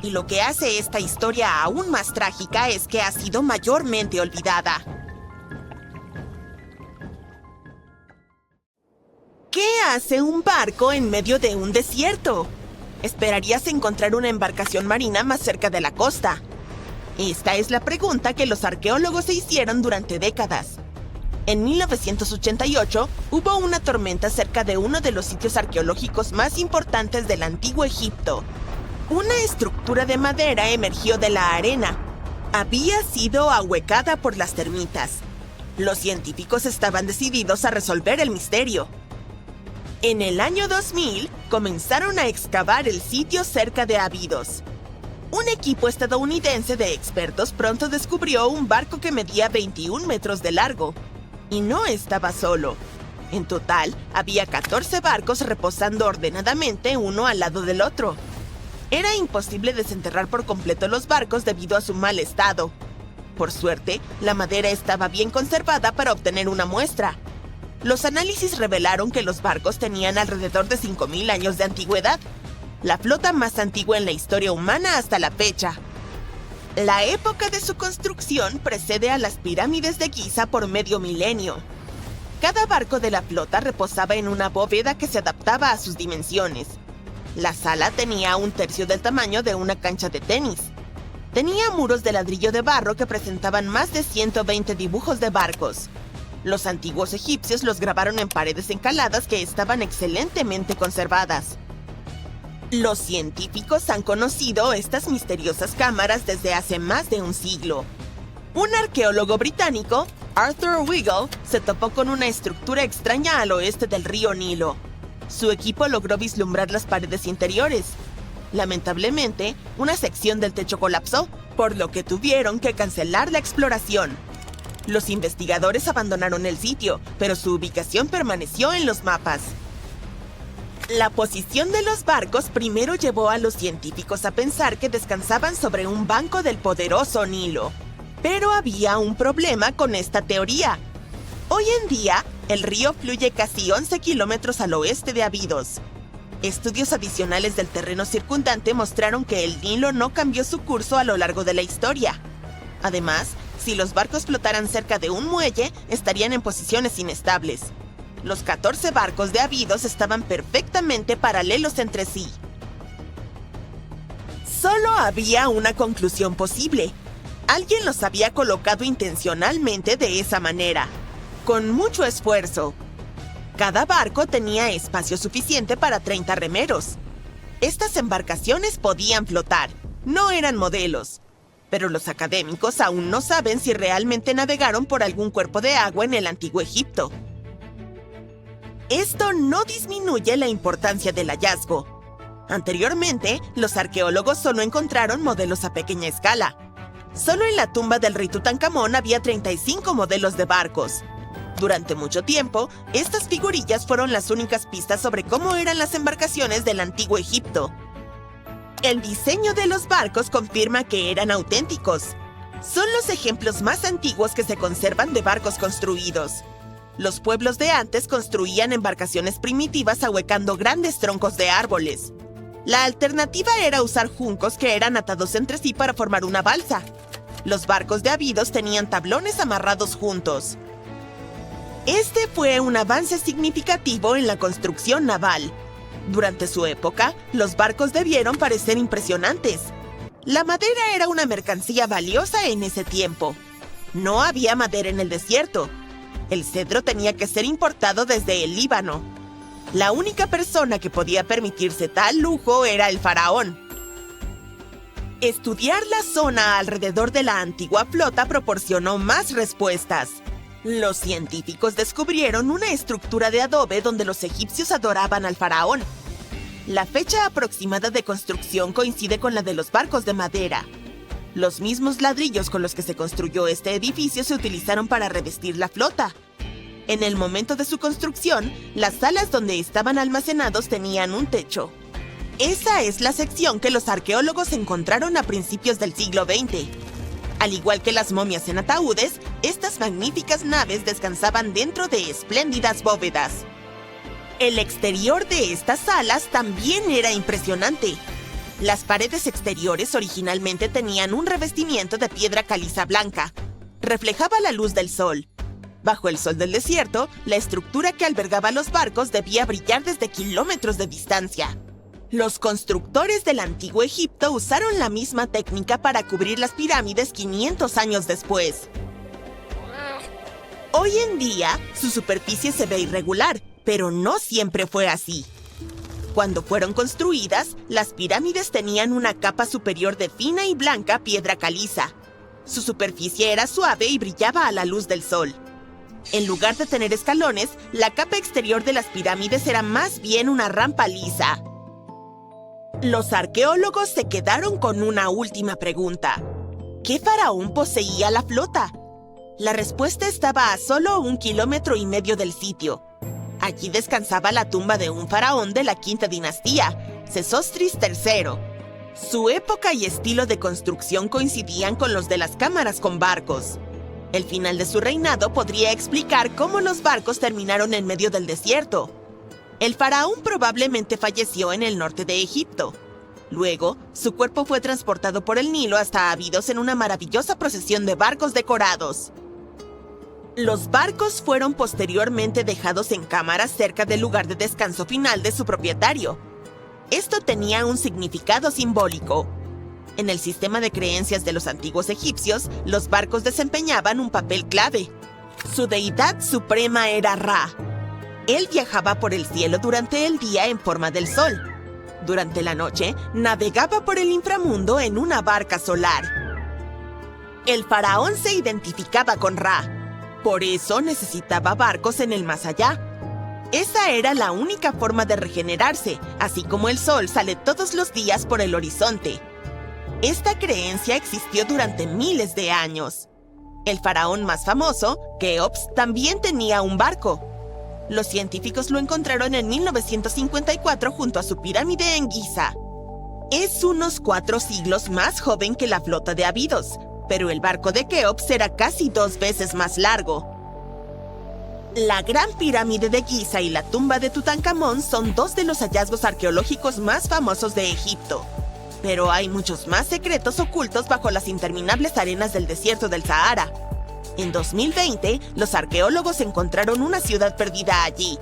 C: Y lo que hace esta historia aún más trágica es que ha sido mayormente olvidada. ¿Qué hace un barco en medio de un desierto? Esperarías encontrar una embarcación marina más cerca de la costa. Esta es la pregunta que los arqueólogos se hicieron durante décadas. En 1988 hubo una tormenta cerca de uno de los sitios arqueológicos más importantes del antiguo Egipto. Una estructura de madera emergió de la arena. Había sido ahuecada por las termitas. Los científicos estaban decididos a resolver el misterio. En el año 2000, comenzaron a excavar el sitio cerca de Abidos. Un equipo estadounidense de expertos pronto descubrió un barco que medía 21 metros de largo. Y no estaba solo. En total, había 14 barcos reposando ordenadamente uno al lado del otro. Era imposible desenterrar por completo los barcos debido a su mal estado. Por suerte, la madera estaba bien conservada para obtener una muestra. Los análisis revelaron que los barcos tenían alrededor de 5.000 años de antigüedad, la flota más antigua en la historia humana hasta la fecha. La época de su construcción precede a las pirámides de Giza por medio milenio. Cada barco de la flota reposaba en una bóveda que se adaptaba a sus dimensiones. La sala tenía 1/3 del tamaño de una cancha de tenis. Tenía muros de ladrillo de barro que presentaban más de 120 dibujos de barcos. Los antiguos egipcios los grabaron en paredes encaladas que estaban excelentemente conservadas. Los científicos han conocido estas misteriosas cámaras desde hace más de un siglo. Un arqueólogo británico, Arthur Wiggle, se topó con una estructura extraña al oeste del río Nilo. Su equipo logró vislumbrar las paredes interiores. Lamentablemente, una sección del techo colapsó, por lo que tuvieron que cancelar la exploración. Los investigadores abandonaron el sitio, pero su ubicación permaneció en los mapas. La posición de los barcos primero llevó a los científicos a pensar que descansaban sobre un banco del poderoso Nilo. Pero había un problema con esta teoría. Hoy en día, el río fluye casi 11 kilómetros al oeste de Abidos. Estudios adicionales del terreno circundante mostraron que el Nilo no cambió su curso a lo largo de la historia. Además, si los barcos flotaran cerca de un muelle, estarían en posiciones inestables. Los 14 barcos de Abidos estaban perfectamente paralelos entre sí. Solo había una conclusión posible. Alguien los había colocado intencionalmente de esa manera, con mucho esfuerzo. Cada barco tenía espacio suficiente para 30 remeros. Estas embarcaciones podían flotar, no eran modelos. Pero los académicos aún no saben si realmente navegaron por algún cuerpo de agua en el antiguo Egipto. Esto no disminuye la importancia del hallazgo. Anteriormente, los arqueólogos solo encontraron modelos a pequeña escala. Solo en la tumba del rey Tutankamón había 35 modelos de barcos. Durante mucho tiempo, estas figurillas fueron las únicas pistas sobre cómo eran las embarcaciones del antiguo Egipto. El diseño de los barcos confirma que eran auténticos. Son los ejemplos más antiguos que se conservan de barcos construidos. Los pueblos de antes construían embarcaciones primitivas ahuecando grandes troncos de árboles. La alternativa era usar juncos que eran atados entre sí para formar una balsa. Los barcos de Abidos tenían tablones amarrados juntos. Este fue un avance significativo en la construcción naval. Durante su época, los barcos debieron parecer impresionantes. La madera era una mercancía valiosa en ese tiempo. No había madera en el desierto. El cedro tenía que ser importado desde el Líbano. La única persona que podía permitirse tal lujo era el faraón. Estudiar la zona alrededor de la antigua flota proporcionó más respuestas. Los científicos descubrieron una estructura de adobe donde los egipcios adoraban al faraón. La fecha aproximada de construcción coincide con la de los barcos de madera. Los mismos ladrillos con los que se construyó este edificio se utilizaron para revestir la flota. En el momento de su construcción, las salas donde estaban almacenados tenían un techo. Esa es la sección que los arqueólogos encontraron a principios del siglo XX. Al igual que las momias en ataúdes, estas magníficas naves descansaban dentro de espléndidas bóvedas. El exterior de estas salas también era impresionante. Las paredes exteriores originalmente tenían un revestimiento de piedra caliza blanca. Reflejaba la luz del sol. Bajo el sol del desierto, la estructura que albergaba los barcos debía brillar desde kilómetros de distancia. Los constructores del antiguo Egipto usaron la misma técnica para cubrir las pirámides 500 años después. Hoy en día, su superficie se ve irregular, pero no siempre fue así. Cuando fueron construidas, las pirámides tenían una capa superior de fina y blanca piedra caliza. Su superficie era suave y brillaba a la luz del sol. En lugar de tener escalones, la capa exterior de las pirámides era más bien una rampa lisa. Los arqueólogos se quedaron con una última pregunta. ¿Qué faraón poseía la flota? La respuesta estaba a solo 1,5 kilómetros del sitio. Allí descansaba la tumba de un faraón de la quinta dinastía, Sesostris III. Su época y estilo de construcción coincidían con los de las cámaras con barcos. El final de su reinado podría explicar cómo los barcos terminaron en medio del desierto. El faraón probablemente falleció en el norte de Egipto. Luego, su cuerpo fue transportado por el Nilo hasta Abidos en una maravillosa procesión de barcos decorados. Los barcos fueron posteriormente dejados en cámaras cerca del lugar de descanso final de su propietario. Esto tenía un significado simbólico. En el sistema de creencias de los antiguos egipcios, los barcos desempeñaban un papel clave. Su deidad suprema era Ra. Él viajaba por el cielo durante el día en forma del sol. Durante la noche, navegaba por el inframundo en una barca solar. El faraón se identificaba con Ra. Por eso necesitaba barcos en el más allá. Esa era la única forma de regenerarse, así como el sol sale todos los días por el horizonte. Esta creencia existió durante miles de años. El faraón más famoso, Keops, también tenía un barco. Los científicos lo encontraron en 1954 junto a su pirámide en Giza. Es unos 4 siglos más joven que la flota de Abidos, pero el barco de Keops era casi 2 veces más largo. La Gran Pirámide de Giza y la tumba de Tutankamón son 2 de los hallazgos arqueológicos más famosos de Egipto. Pero hay muchos más secretos ocultos bajo las interminables arenas del desierto del Sahara. En 2020, los arqueólogos encontraron una ciudad perdida allí.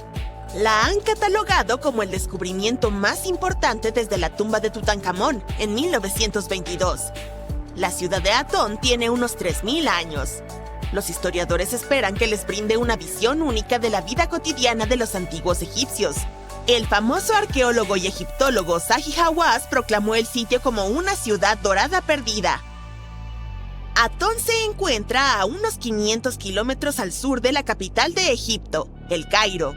C: La han catalogado como el descubrimiento más importante desde la tumba de Tutankamón en 1922. La ciudad de Atón tiene unos 3.000 años. Los historiadores esperan que les brinde una visión única de la vida cotidiana de los antiguos egipcios. El famoso arqueólogo y egiptólogo Zahi Hawass proclamó el sitio como una ciudad dorada perdida. Atón se encuentra a unos 500 kilómetros al sur de la capital de Egipto, El Cairo.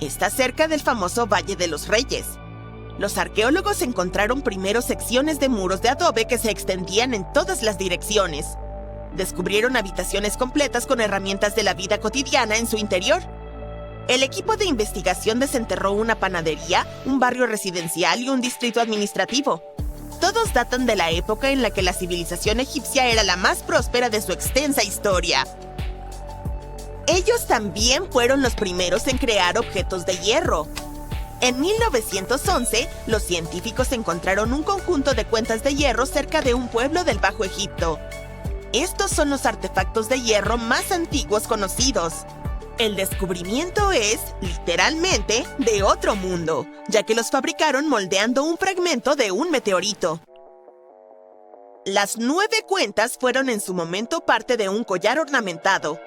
C: Está cerca del famoso Valle de los Reyes. Los arqueólogos encontraron primero secciones de muros de adobe que se extendían en todas las direcciones. Descubrieron habitaciones completas con herramientas de la vida cotidiana en su interior. El equipo de investigación desenterró una panadería, un barrio residencial y un distrito administrativo. Todos datan de la época en la que la civilización egipcia era la más próspera de su extensa historia. Ellos también fueron los primeros en crear objetos de hierro. En 1911, los científicos encontraron un conjunto de cuentas de hierro cerca de un pueblo del Bajo Egipto. Estos son los artefactos de hierro más antiguos conocidos. El descubrimiento es, literalmente, de otro mundo, ya que los fabricaron moldeando un fragmento de un meteorito. Las 9 cuentas fueron en su momento parte de un collar ornamentado.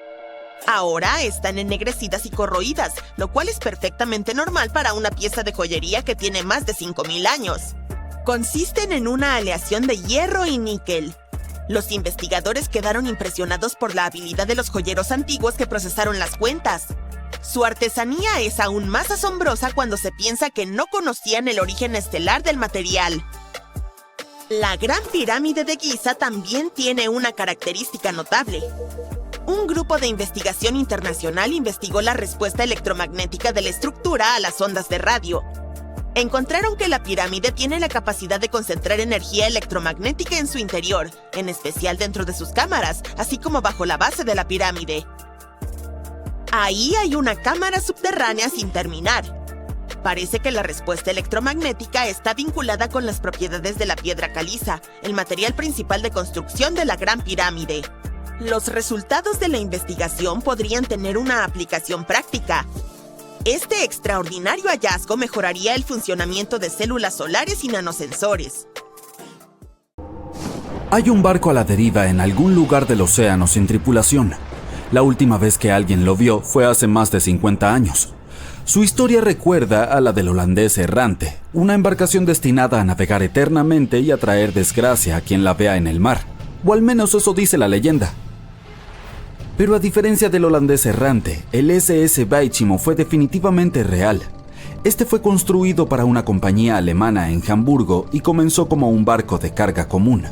C: Ahora están ennegrecidas y corroídas, lo cual es perfectamente normal para una pieza de joyería que tiene más de 5.000 años. Consisten en una aleación de hierro y níquel. Los investigadores quedaron impresionados por la habilidad de los joyeros antiguos que procesaron las cuentas. Su artesanía es aún más asombrosa cuando se piensa que no conocían el origen estelar del material. La Gran Pirámide de Giza también tiene una característica notable. un grupo de investigación internacional investigó la respuesta electromagnética de la estructura a las ondas de radio. Encontraron que la pirámide tiene la capacidad de concentrar energía electromagnética en su interior, en especial dentro de sus cámaras, así como bajo la base de la pirámide. Ahí hay una cámara subterránea sin terminar. Parece que la respuesta electromagnética está vinculada con las propiedades de la piedra caliza, el material principal de construcción de la Gran Pirámide. Los resultados de la investigación podrían tener una aplicación práctica. Este extraordinario hallazgo mejoraría el funcionamiento de células solares y nanosensores.
B: Hay un barco a la deriva en algún lugar del océano sin tripulación. La última vez que alguien lo vio fue hace más de 50 años. Su historia recuerda a la del holandés errante, una embarcación destinada a navegar eternamente y a traer desgracia a quien la vea en el mar. O al menos eso dice la leyenda. Pero a diferencia del holandés errante, el SS Baichimo fue definitivamente real. Este fue construido para una compañía alemana en Hamburgo y comenzó como un barco de carga común.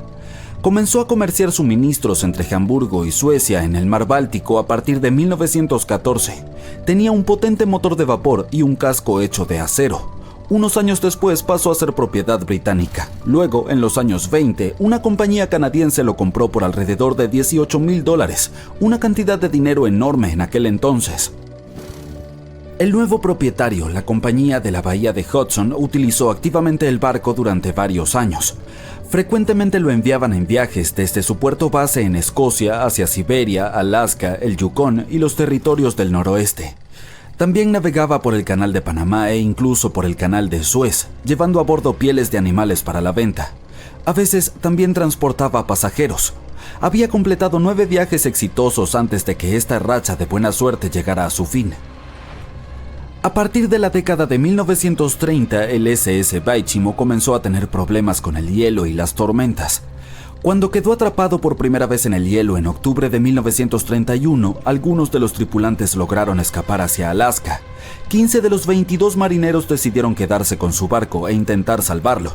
B: Comenzó a comerciar suministros entre Hamburgo y Suecia en el mar Báltico a partir de 1914. Tenía un potente motor de vapor y un casco hecho de acero. Unos años después pasó a ser propiedad británica. Luego, en los años 20, una compañía canadiense lo compró por alrededor de $18,000, una cantidad de dinero enorme en aquel entonces. El nuevo propietario, la compañía de la bahía de Hudson, utilizó activamente el barco durante varios años. Frecuentemente lo enviaban en viajes desde su puerto base en Escocia hacia Siberia, Alaska, el Yukón y los territorios del noroeste. También navegaba por el Canal de Panamá e incluso por el Canal de Suez, llevando a bordo pieles de animales para la venta. A veces también transportaba pasajeros. Había completado 9 viajes exitosos antes de que esta racha de buena suerte llegara a su fin. A partir de la década de 1930, el SS Baichimo comenzó a tener problemas con el hielo y las tormentas. Cuando quedó atrapado por primera vez en el hielo en octubre de 1931, algunos de los tripulantes lograron escapar hacia Alaska. 15 de los 22 marineros decidieron quedarse con su barco e intentar salvarlo.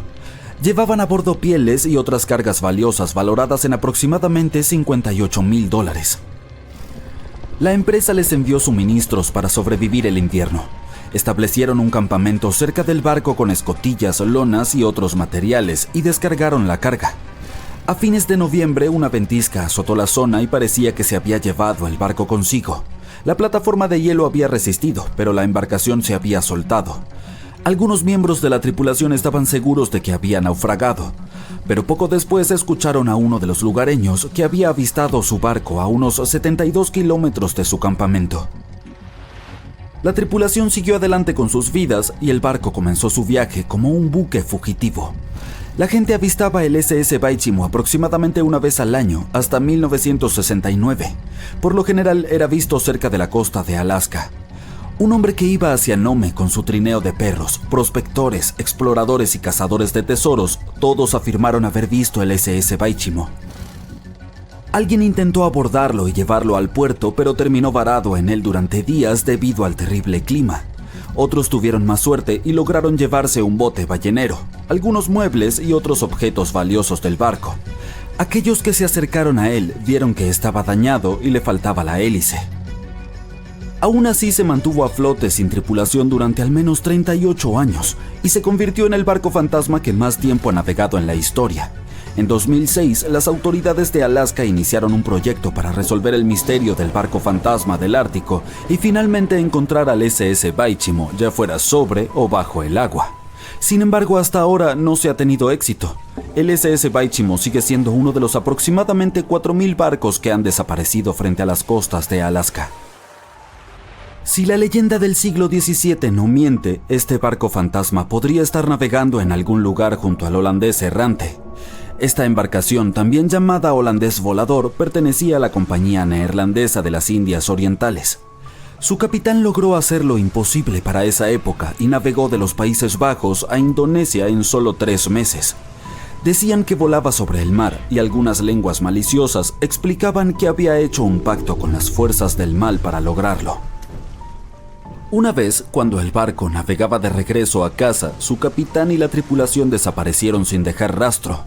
B: Llevaban a bordo pieles y otras cargas valiosas valoradas en aproximadamente $58,000. La empresa les envió suministros para sobrevivir el invierno. Establecieron un campamento cerca del barco con escotillas, lonas y otros materiales y descargaron la carga. A fines de noviembre, una ventisca azotó la zona y parecía que se había llevado el barco consigo. La plataforma de hielo había resistido, pero la embarcación se había soltado. Algunos miembros de la tripulación estaban seguros de que había naufragado, pero poco después escucharon a uno de los lugareños que había avistado su barco a unos 72 kilómetros de su campamento. La tripulación siguió adelante con sus vidas y el barco comenzó su viaje como un buque fugitivo. La gente avistaba el SS Baichimo aproximadamente una vez al año hasta 1969. Por lo general era visto cerca de la costa de Alaska. Un hombre que iba hacia Nome con su trineo de perros, prospectores, exploradores y cazadores de tesoros, todos afirmaron haber visto el SS Baichimo. Alguien intentó abordarlo y llevarlo al puerto, pero terminó varado en él durante días debido al terrible clima. Otros tuvieron más suerte y lograron llevarse un bote ballenero, algunos muebles y otros objetos valiosos del barco. Aquellos que se acercaron a él vieron que estaba dañado y le faltaba la hélice. Aún así se mantuvo a flote sin tripulación durante al menos 38 años y se convirtió en el barco fantasma que más tiempo ha navegado en la historia. En 2006, las autoridades de Alaska iniciaron un proyecto para resolver el misterio del barco fantasma del Ártico y finalmente encontrar al SS Baichimo, ya fuera sobre o bajo el agua. Sin embargo, hasta ahora no se ha tenido éxito. El SS Baichimo sigue siendo uno de los aproximadamente 4,000 barcos que han desaparecido frente a las costas de Alaska. Si la leyenda del siglo XVII no miente, este barco fantasma podría estar navegando en algún lugar junto al holandés errante. Esta embarcación, también llamada holandés volador, pertenecía a la Compañía Neerlandesa de las Indias Orientales. Su capitán logró hacer lo imposible para esa época y navegó de los Países Bajos a Indonesia en solo 3 meses. Decían que volaba sobre el mar y algunas lenguas maliciosas explicaban que había hecho un pacto con las fuerzas del mal para lograrlo. Una vez, cuando el barco navegaba de regreso a casa, su capitán y la tripulación desaparecieron sin dejar rastro.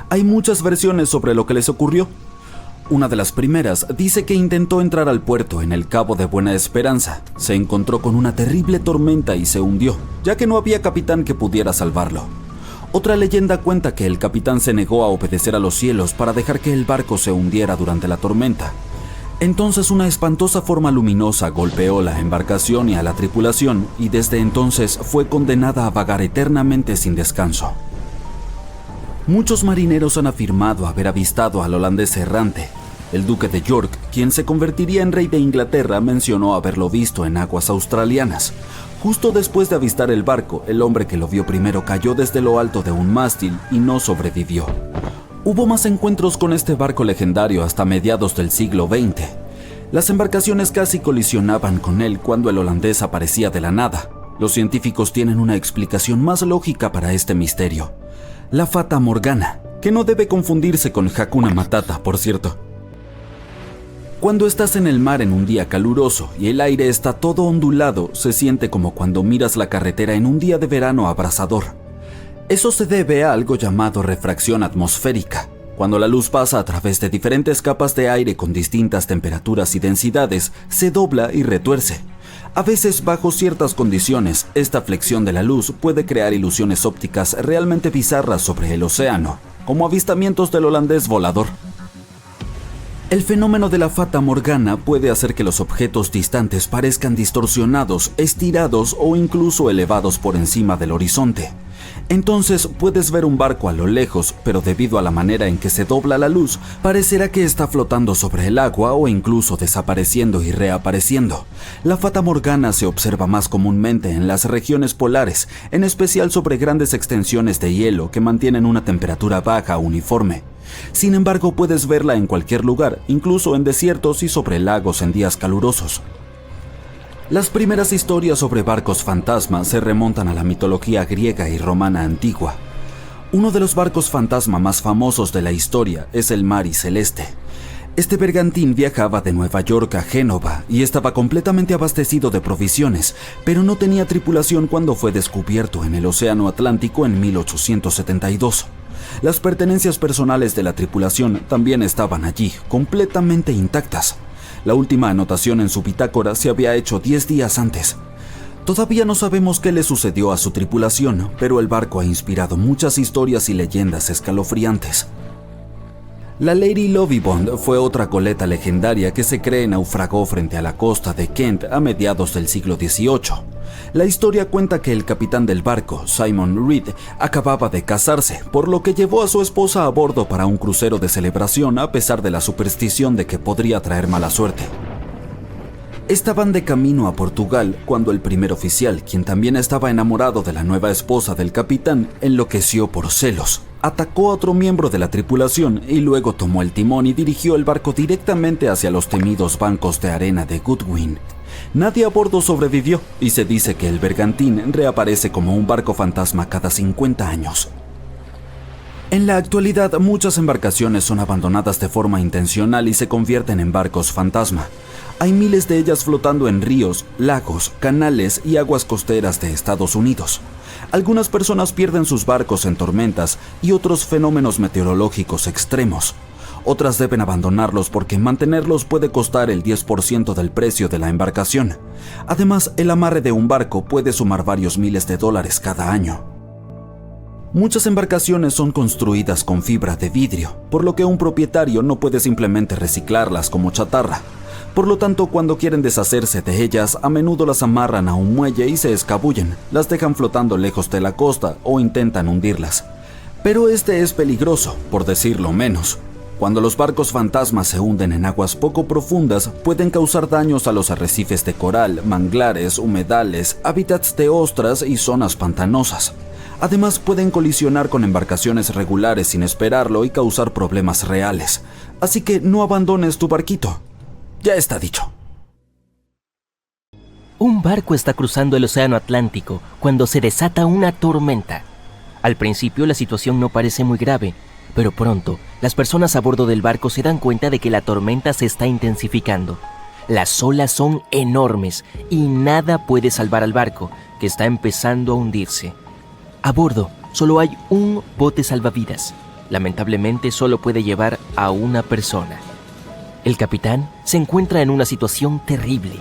B: Hay muchas versiones sobre lo que les ocurrió. Una de las primeras dice que intentó entrar al puerto en el Cabo de Buena Esperanza. Se encontró con una terrible tormenta y se hundió, ya que no había capitán que pudiera salvarlo. Otra leyenda cuenta que el capitán se negó a obedecer a los cielos para dejar que el barco se hundiera durante la tormenta. Entonces una espantosa forma luminosa golpeó la embarcación y a la tripulación, y desde entonces fue condenada a vagar eternamente sin descanso. Muchos marineros han afirmado haber avistado al holandés errante. El duque de York, quien se convertiría en rey de Inglaterra, mencionó haberlo visto en aguas australianas. Justo después de avistar el barco, el hombre que lo vio primero cayó desde lo alto de un mástil y no sobrevivió. Hubo más encuentros con este barco legendario hasta mediados del siglo XX. Las embarcaciones casi colisionaban con él cuando el holandés aparecía de la nada. Los científicos tienen una explicación más lógica para este misterio: la Fata Morgana, que no debe confundirse con Hakuna Matata, por cierto. Cuando estás en el mar en un día caluroso y el aire está todo ondulado, se siente como cuando miras la carretera en un día de verano abrasador. Eso se debe a algo llamado refracción atmosférica. Cuando la luz pasa a través de diferentes capas de aire con distintas temperaturas y densidades, se dobla y retuerce. A veces, bajo ciertas condiciones, esta flexión de la luz puede crear ilusiones ópticas realmente bizarras sobre el océano, como avistamientos del holandés volador. El fenómeno de la Fata Morgana puede hacer que los objetos distantes parezcan distorsionados, estirados o incluso elevados por encima del horizonte. Entonces puedes ver un barco a lo lejos, pero debido a la manera en que se dobla la luz, parecerá que está flotando sobre el agua o incluso desapareciendo y reapareciendo. La Fata Morgana se observa más comúnmente en las regiones polares, en especial sobre grandes extensiones de hielo que mantienen una temperatura baja uniforme. Sin embargo, puedes verla en cualquier lugar, incluso en desiertos y sobre lagos en días calurosos. Las primeras historias sobre barcos fantasma se remontan a la mitología griega y romana antigua. Uno de los barcos fantasma más famosos de la historia es el Mari Celeste. Este bergantín viajaba de Nueva York a Génova y estaba completamente abastecido de provisiones, pero no tenía tripulación cuando fue descubierto en el Océano Atlántico en 1872. Las pertenencias personales de la tripulación también estaban allí, completamente intactas. La última anotación en su bitácora se había hecho 10 días antes. Todavía no sabemos qué le sucedió a su tripulación, pero el barco ha inspirado muchas historias y leyendas escalofriantes. La Lady Lovibond fue otra goleta legendaria que se cree naufragó frente a la costa de Kent a mediados del siglo XVIII. La historia cuenta que el capitán del barco, Simon Reed, acababa de casarse, por lo que llevó a su esposa a bordo para un crucero de celebración a pesar de la superstición de que podría traer mala suerte. Estaban de camino a Portugal cuando el primer oficial, quien también estaba enamorado de la nueva esposa del capitán, enloqueció por celos. Atacó a otro miembro de la tripulación y luego tomó el timón y dirigió el barco directamente hacia los temidos bancos de arena de Goodwin. Nadie a bordo sobrevivió y se dice que el bergantín reaparece como un barco fantasma cada 50 años. En la actualidad, muchas embarcaciones son abandonadas de forma intencional y se convierten en barcos fantasma. Hay miles de ellas flotando en ríos, lagos, canales y aguas costeras de Estados Unidos. Algunas personas pierden sus barcos en tormentas y otros fenómenos meteorológicos extremos. Otras deben abandonarlos porque mantenerlos puede costar el 10% del precio de la embarcación. Además, el amarre de un barco puede sumar varios miles de dólares cada año. Muchas embarcaciones son construidas con fibra de vidrio, por lo que un propietario no puede simplemente reciclarlas como chatarra. Por lo tanto, cuando quieren deshacerse de ellas, a menudo las amarran a un muelle y se escabullen, las dejan flotando lejos de la costa o intentan hundirlas. Pero este es peligroso, por decirlo menos. Cuando los barcos fantasmas se hunden en aguas poco profundas, pueden causar daños a los arrecifes de coral, manglares, humedales, hábitats de ostras y zonas pantanosas. Además, pueden colisionar con embarcaciones regulares sin esperarlo y causar problemas reales. Así que no abandones tu barquito. Ya está dicho.
A: Un barco está cruzando el Océano Atlántico cuando se desata una tormenta. Al principio la situación no parece muy grave, pero pronto las personas a bordo del barco se dan cuenta de que la tormenta se está intensificando. Las olas son enormes y nada puede salvar al barco, que está empezando a hundirse. A bordo solo hay un bote salvavidas. Lamentablemente solo puede llevar a una persona. El capitán se encuentra en una situación terrible.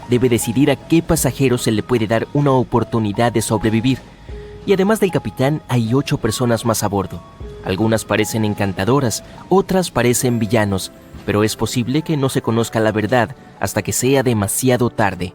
A: Debe decidir a qué pasajero se le puede dar una oportunidad de sobrevivir. Y además del capitán, hay 8 personas más a bordo. Algunas parecen encantadoras, otras parecen villanos, pero es posible que no se conozca la verdad hasta que sea demasiado tarde.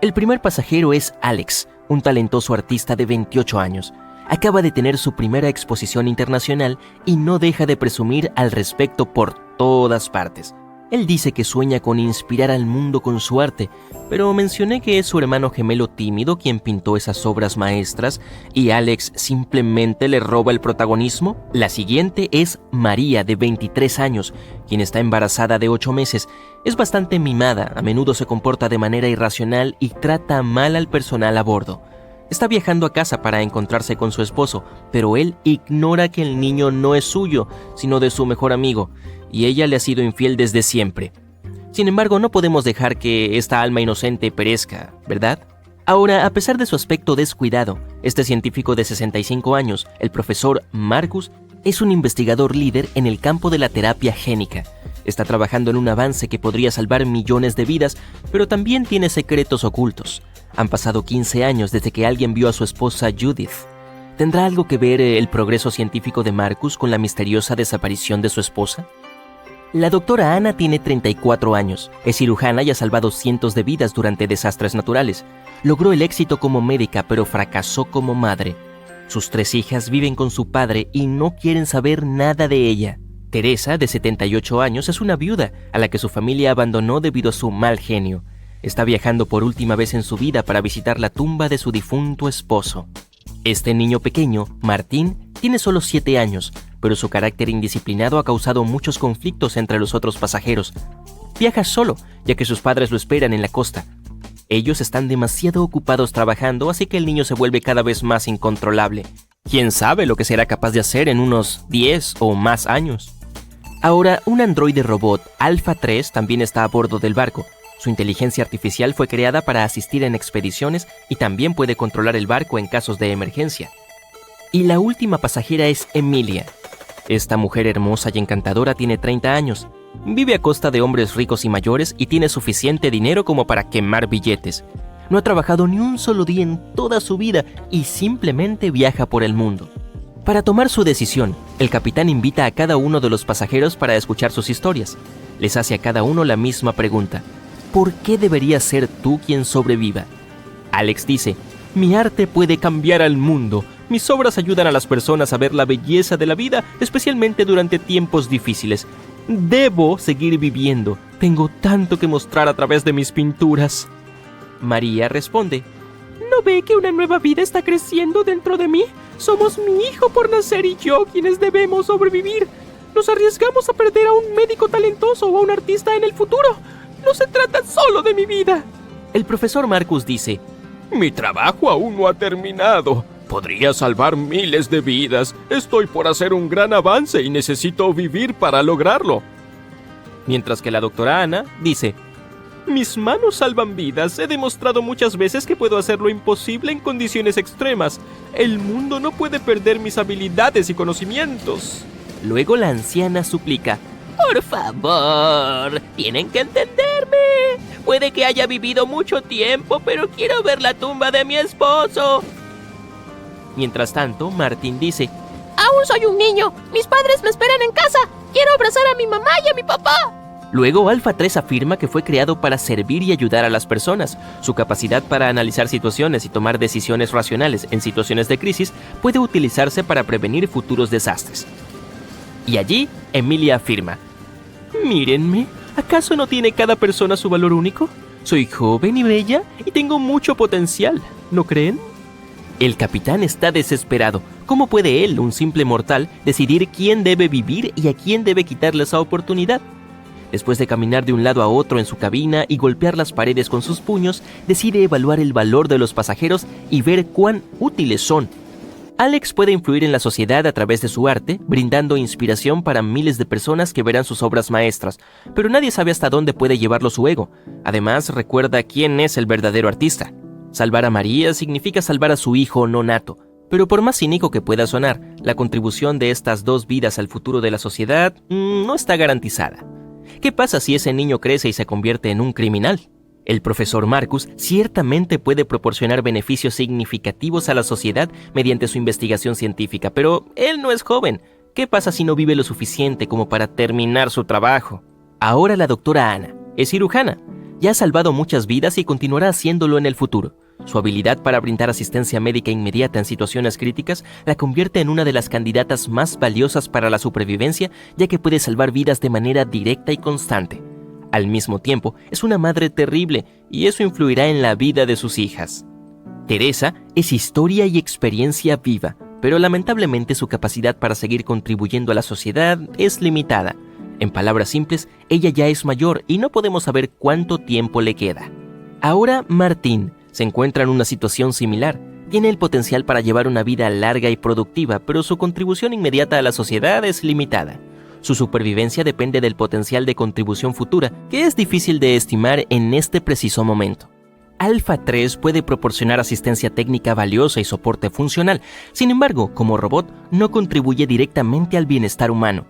A: El primer pasajero es Alex, un talentoso artista de 28 años. Acaba de tener su primera exposición internacional y no deja de presumir al respecto por todas partes. Él dice que sueña con inspirar al mundo con su arte, pero mencioné que es su hermano gemelo tímido quien pintó esas obras maestras y Alex simplemente le roba el protagonismo. La siguiente es María, de 23 años, quien está embarazada de 8 meses. Es bastante mimada, a menudo se comporta de manera irracional y trata mal al personal a bordo. Está viajando a casa para encontrarse con su esposo, pero él ignora que el niño no es suyo, sino de su mejor amigo, y ella le ha sido infiel desde siempre. Sin embargo, no podemos dejar que esta alma inocente perezca, ¿verdad? Ahora, a pesar de su aspecto descuidado, este científico de 65 años, el profesor Marcus, es un investigador líder en el campo de la terapia génica. Está trabajando en un avance que podría salvar millones de vidas, pero también tiene secretos ocultos. Han pasado 15 años desde que alguien vio a su esposa Judith. ¿Tendrá algo que ver el progreso científico de Marcus con la misteriosa desaparición de su esposa? La doctora Anna tiene 34 años, es cirujana y ha salvado cientos de vidas durante desastres naturales. Logró el éxito como médica, pero fracasó como madre. Sus 3 hijas viven con su padre y no quieren saber nada de ella. Teresa, de 78 años, es una viuda a la que su familia abandonó debido a su mal genio. Está viajando por última vez en su vida para visitar la tumba de su difunto esposo. Este niño pequeño, Martín, tiene solo 7 años, pero su carácter indisciplinado ha causado muchos conflictos entre los otros pasajeros. Viaja solo, ya que sus padres lo esperan en la costa. Ellos están demasiado ocupados trabajando, así que el niño se vuelve cada vez más incontrolable. ¿Quién sabe lo que será capaz de hacer en unos 10 o más años? Ahora, un androide robot, Alpha 3, también está a bordo del barco. Su inteligencia artificial fue creada para asistir en expediciones y también puede controlar el barco en casos de emergencia. Y la última pasajera es Emilia. Esta mujer hermosa y encantadora tiene 30 años. Vive a costa de hombres ricos y mayores y tiene suficiente dinero como para quemar billetes. No ha trabajado ni un solo día en toda su vida y simplemente viaja por el mundo. Para tomar su decisión, el capitán invita a cada uno de los pasajeros para escuchar sus historias. Les hace a cada uno la misma pregunta: ¿por qué deberías ser tú quien sobreviva? Alex dice: mi arte puede cambiar al mundo. Mis obras ayudan a las personas a ver la belleza de la vida, especialmente durante tiempos difíciles. Debo seguir viviendo. Tengo tanto que mostrar a través de mis pinturas. María responde: ¿no ve que una nueva vida está creciendo dentro de mí? Somos mi hijo por nacer y yo quienes debemos sobrevivir. Nos arriesgamos a perder a un médico talentoso o a un artista en el futuro. No se trata solo de mi vida. El profesor Marcus dice: mi trabajo aún no ha terminado. Podría salvar miles de vidas. Estoy por hacer un gran avance y necesito vivir para lograrlo. Mientras que la doctora Anna dice: mis manos salvan vidas. He demostrado muchas veces que puedo hacer lo imposible en condiciones extremas. El mundo no puede perder mis habilidades y conocimientos. Luego la anciana suplica: por favor, tienen que entenderme. Puede que haya vivido mucho tiempo, pero quiero ver la tumba de mi esposo. Mientras tanto, Martín dice: aún soy un niño. Mis padres me esperan en casa. Quiero abrazar a mi mamá y a mi papá. Luego, Alpha 3 afirma que fue creado para servir y ayudar a las personas. Su capacidad para analizar situaciones y tomar decisiones racionales en situaciones de crisis puede utilizarse para prevenir futuros desastres. Y allí, Emilia afirma: mírenme, ¿acaso no tiene cada persona su valor único? Soy joven y bella y tengo mucho potencial, ¿no creen? El capitán está desesperado. ¿Cómo puede él, un simple mortal, decidir quién debe vivir y a quién debe quitarle esa oportunidad? Después de caminar de un lado a otro en su cabina y golpear las paredes con sus puños, decide evaluar el valor de los pasajeros y ver cuán útiles son. Alex puede influir en la sociedad a través de su arte, brindando inspiración para miles de personas que verán sus obras maestras, pero nadie sabe hasta dónde puede llevarlo su ego. Además, recuerda quién es el verdadero artista. Salvar a María significa salvar a su hijo no nato, pero por más cínico que pueda sonar, la contribución de estas 2 vidas al futuro de la sociedad no está garantizada. ¿Qué pasa si ese niño crece y se convierte en un criminal? El profesor Marcus ciertamente puede proporcionar beneficios significativos a la sociedad mediante su investigación científica, pero él no es joven. ¿Qué pasa si no vive lo suficiente como para terminar su trabajo? Ahora la doctora Anna es cirujana. Ya ha salvado muchas vidas y continuará haciéndolo en el futuro. Su habilidad para brindar asistencia médica inmediata en situaciones críticas la convierte en una de las candidatas más valiosas para la supervivencia, ya que puede salvar vidas de manera directa y constante. Al mismo tiempo, es una madre terrible y eso influirá en la vida de sus hijas. Teresa es historia y experiencia viva, pero lamentablemente su capacidad para seguir contribuyendo a la sociedad es limitada. En palabras simples, ella ya es mayor y no podemos saber cuánto tiempo le queda. Ahora Martín se encuentra en una situación similar. Tiene el potencial para llevar una vida larga y productiva, pero su contribución inmediata a la sociedad es limitada. Su supervivencia depende del potencial de contribución futura, que es difícil de estimar en este preciso momento. Alpha 3 puede proporcionar asistencia técnica valiosa y soporte funcional. Sin embargo, como robot, no contribuye directamente al bienestar humano.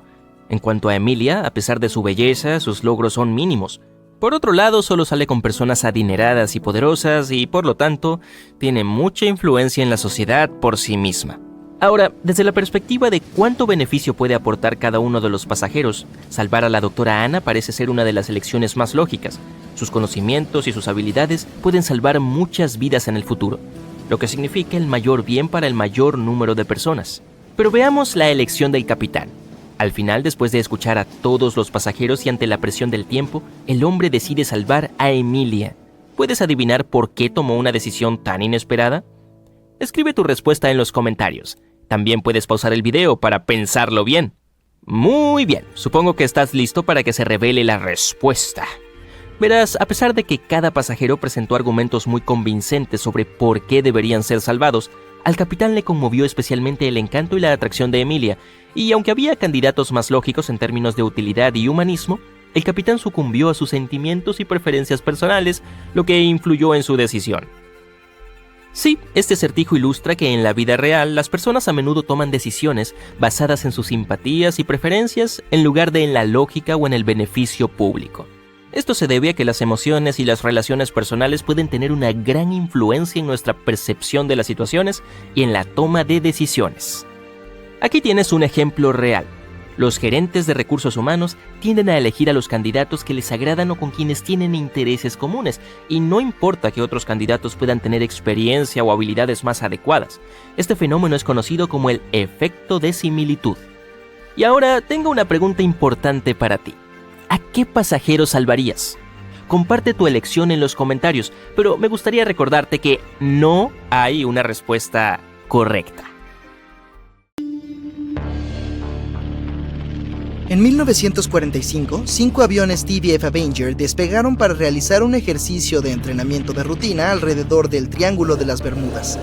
A: En cuanto a Emilia, a pesar de su belleza, sus logros son mínimos. Por otro lado, solo sale con personas adineradas y poderosas y, por lo tanto, tiene mucha influencia en la sociedad por sí misma. Ahora, desde la perspectiva de cuánto beneficio puede aportar cada uno de los pasajeros, salvar a la doctora Anna parece ser una de las elecciones más lógicas. Sus conocimientos y sus habilidades pueden salvar muchas vidas en el futuro, lo que significa el mayor bien para el mayor número de personas. Pero veamos la elección del capitán. Al final, después de escuchar a todos los pasajeros y ante la presión del tiempo, el hombre decide salvar a Emilia. ¿Puedes adivinar por qué tomó una decisión tan inesperada? Escribe tu respuesta en los comentarios. También puedes pausar el video para pensarlo bien. Muy bien, supongo que estás listo para que se revele la respuesta. Verás, a pesar de que cada pasajero presentó argumentos muy convincentes sobre por qué deberían ser salvados, al capitán le conmovió especialmente el encanto y la atracción de Emilia, y aunque había candidatos más lógicos en términos de utilidad y humanismo, el capitán sucumbió a sus sentimientos y preferencias personales, lo que influyó en su decisión. Sí, este acertijo ilustra que en la vida real las personas a menudo toman decisiones basadas en sus simpatías y preferencias en lugar de en la lógica o en el beneficio público. Esto se debe a que las emociones y las relaciones personales pueden tener una gran influencia en nuestra percepción de las situaciones y en la toma de decisiones. Aquí tienes un ejemplo real. Los gerentes de recursos humanos tienden a elegir a los candidatos que les agradan o con quienes tienen intereses comunes, y no importa que otros candidatos puedan tener experiencia o habilidades más adecuadas. Este fenómeno es conocido como el efecto de similitud. Y ahora tengo una pregunta importante para ti. ¿A qué pasajero salvarías? Comparte tu elección en los comentarios, pero me gustaría recordarte que no hay una respuesta correcta.
D: En 1945, 5 aviones TBF Avenger despegaron para realizar un ejercicio de entrenamiento de rutina alrededor del Triángulo de las Bermudas.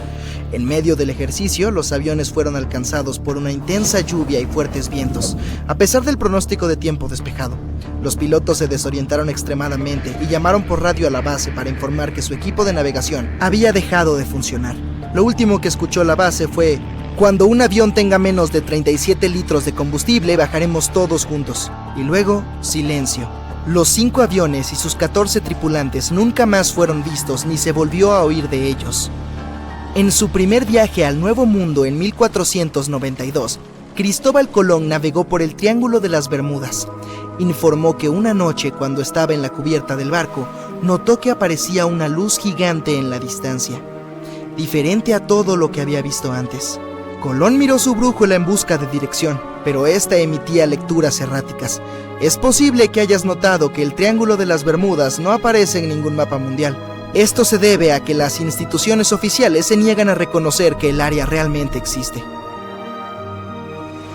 D: En medio del ejercicio, los aviones fueron alcanzados por una intensa lluvia y fuertes vientos, a pesar del pronóstico de tiempo despejado. Los pilotos se desorientaron extremadamente y llamaron por radio a la base para informar que su equipo de navegación había dejado de funcionar. Lo último que escuchó la base fue: "Cuando un avión tenga menos de 37 litros de combustible, bajaremos todos juntos". Y luego, silencio. Los 5 aviones y sus 14 tripulantes nunca más fueron vistos ni se volvió a oír de ellos. En su primer viaje al Nuevo Mundo en 1492, Cristóbal Colón navegó por el Triángulo de las Bermudas. Informó que una noche, cuando estaba en la cubierta del barco, notó que aparecía una luz gigante en la distancia, diferente a todo lo que había visto antes. Colón miró su brújula en busca de dirección, pero esta emitía lecturas erráticas. Es posible que hayas notado que el Triángulo de las Bermudas no aparece en ningún mapa mundial. Esto se debe a que las instituciones oficiales se niegan a reconocer que el área realmente existe.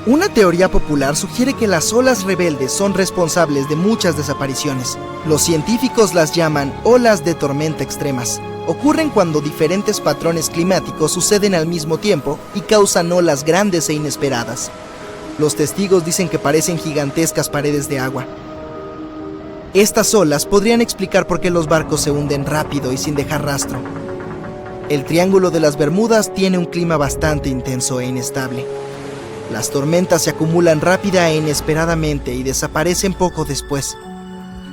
D: Una teoría popular sugiere que las olas rebeldes son responsables de muchas desapariciones. Los científicos las llaman olas de tormenta extremas. Ocurren cuando diferentes patrones climáticos suceden al mismo tiempo y causan olas grandes e inesperadas. Los testigos dicen que parecen gigantescas paredes de agua. Estas olas podrían explicar por qué los barcos se hunden rápido y sin dejar rastro. El Triángulo de las Bermudas tiene un clima bastante intenso e inestable. Las tormentas se acumulan rápida e inesperadamente y desaparecen poco después.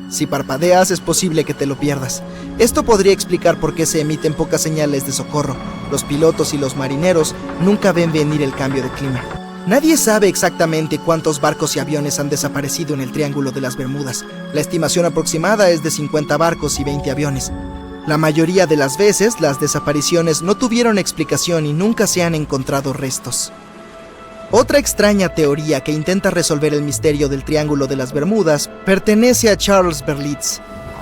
D: Si parpadeas es posible que te lo pierdas. Esto podría explicar por qué se emiten pocas señales de socorro. Los pilotos y los marineros nunca ven venir el cambio de clima. Nadie sabe exactamente cuántos barcos y aviones han desaparecido en el Triángulo de las Bermudas. La estimación aproximada es de 50 barcos y 20 aviones. La mayoría de las veces, las desapariciones no tuvieron explicación y nunca se han encontrado restos. Otra extraña teoría que intenta resolver el misterio del Triángulo de las Bermudas pertenece a Charles Berlitz.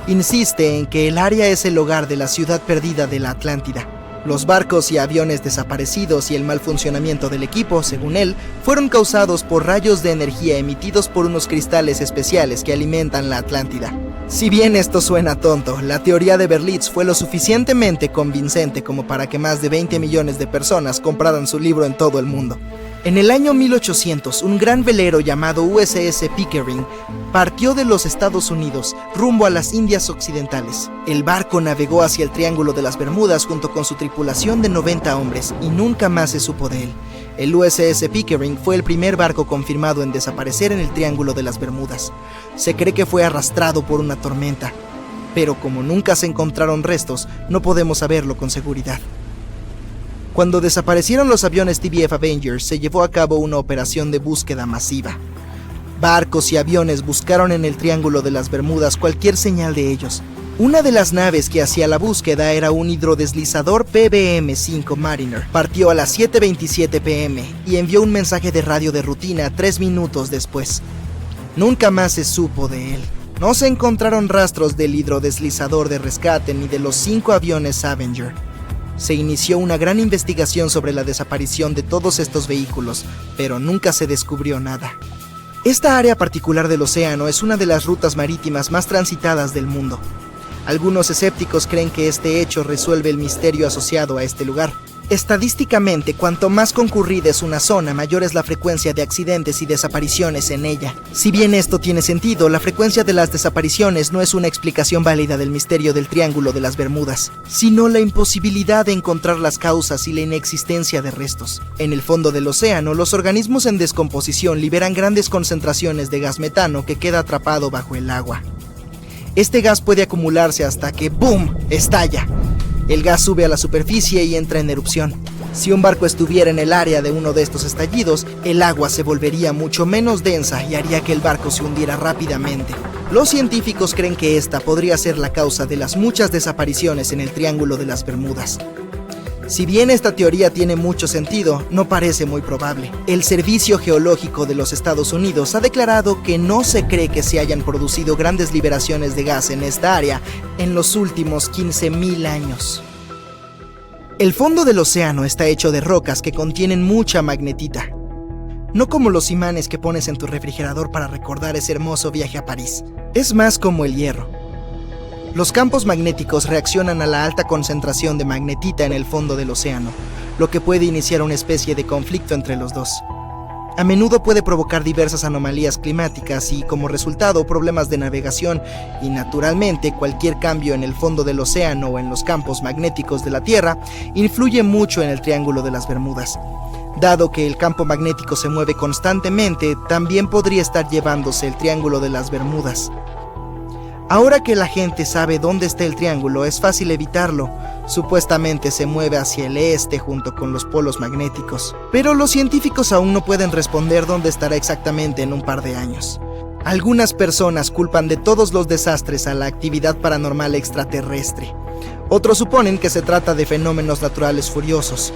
D: Insiste en que el área es el hogar de la ciudad perdida de la Atlántida. Los barcos y aviones desaparecidos y el mal funcionamiento del equipo, según él, fueron causados por rayos de energía emitidos por unos cristales especiales que alimentan la Atlántida. Si bien esto suena tonto, la teoría de Berlitz fue lo suficientemente convincente como para que más de 20 millones de personas compraran su libro en todo el mundo. En el año 1800, un gran velero llamado USS Pickering partió de los Estados Unidos rumbo a las Indias Occidentales. El barco navegó hacia el Triángulo de las Bermudas junto con su tripulación de 90 hombres y nunca más se supo de él. El USS Pickering fue el primer barco confirmado en desaparecer en el Triángulo de las Bermudas. Se cree que fue arrastrado por una tormenta, pero como nunca se encontraron restos, no podemos saberlo con seguridad. Cuando desaparecieron los aviones TBF Avenger, se llevó a cabo una operación de búsqueda masiva. Barcos y aviones buscaron en el Triángulo de las Bermudas cualquier señal de ellos. Una de las naves que hacía la búsqueda era un hidrodeslizador PBM-5 Mariner. Partió a las 7:27 p.m. y envió un mensaje de radio de rutina 3 minutos después. Nunca más se supo de él. No se encontraron rastros del hidrodeslizador de rescate ni de los 5 aviones Avenger. Se inició una gran investigación sobre la desaparición de todos estos vehículos, pero nunca se descubrió nada. Esta área particular del océano es una de las rutas marítimas más transitadas del mundo. Algunos escépticos creen que este hecho resuelve el misterio asociado a este lugar. Estadísticamente, cuanto más concurrida es una zona, mayor es la frecuencia de accidentes y desapariciones en ella. Si bien esto tiene sentido, la frecuencia de las desapariciones no es una explicación válida del misterio del Triángulo de las Bermudas, sino la imposibilidad de encontrar las causas y la inexistencia de restos. En el fondo del océano, los organismos en descomposición liberan grandes concentraciones de gas metano que queda atrapado bajo el agua. Este gas puede acumularse hasta que ¡boom!, estalla. El gas sube a la superficie y entra en erupción. Si un barco estuviera en el área de uno de estos estallidos, el agua se volvería mucho menos densa y haría que el barco se hundiera rápidamente. Los científicos creen que esta podría ser la causa de las muchas desapariciones en el Triángulo de las Bermudas. Si bien esta teoría tiene mucho sentido, no parece muy probable. El Servicio Geológico de los Estados Unidos ha declarado que no se cree que se hayan producido grandes liberaciones de gas en esta área en los últimos 15.000 años. El fondo del océano está hecho de rocas que contienen mucha magnetita. No como los imanes que pones en tu refrigerador para recordar ese hermoso viaje a París. Es más como el hierro. Los campos magnéticos reaccionan a la alta concentración de magnetita en el fondo del océano, lo que puede iniciar una especie de conflicto entre los dos. A menudo puede provocar diversas anomalías climáticas y, como resultado, problemas de navegación y, naturalmente, cualquier cambio en el fondo del océano o en los campos magnéticos de la Tierra influye mucho en el Triángulo de las Bermudas. Dado que el campo magnético se mueve constantemente, también podría estar llevándose el Triángulo de las Bermudas. Ahora que la gente sabe dónde está el triángulo, es fácil evitarlo. Supuestamente se mueve hacia el este junto con los polos magnéticos. Pero los científicos aún no pueden responder dónde estará exactamente en un par de años. Algunas personas culpan de todos los desastres a la actividad paranormal extraterrestre. Otros suponen que se trata de fenómenos naturales furiosos.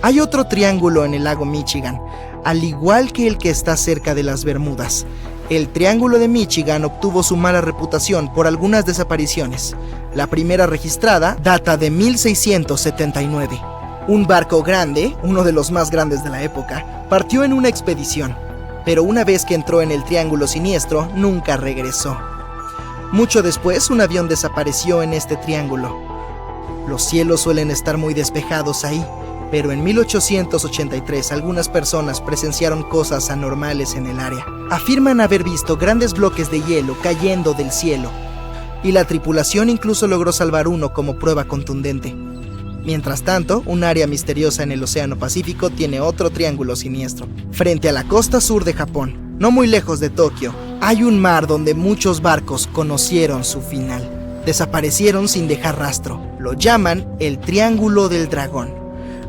D: Hay otro triángulo en el lago Michigan, al igual que el que está cerca de las Bermudas. El Triángulo de Michigan obtuvo su mala reputación por algunas desapariciones. La primera registrada data de 1679. Un barco grande, uno de los más grandes de la época, partió en una expedición, pero una vez que entró en el Triángulo Siniestro, nunca regresó. Mucho después, un avión desapareció en este triángulo. Los cielos suelen estar muy despejados ahí, pero en 1883 algunas personas presenciaron cosas anormales en el área. Afirman haber visto grandes bloques de hielo cayendo del cielo, y la tripulación incluso logró salvar uno como prueba contundente. Mientras tanto, un área misteriosa en el Océano Pacífico tiene otro triángulo siniestro, frente a la costa sur de Japón, no muy lejos de Tokio. Hay un mar donde muchos barcos conocieron su final. Desaparecieron sin dejar rastro. Lo llaman el Triángulo del Dragón.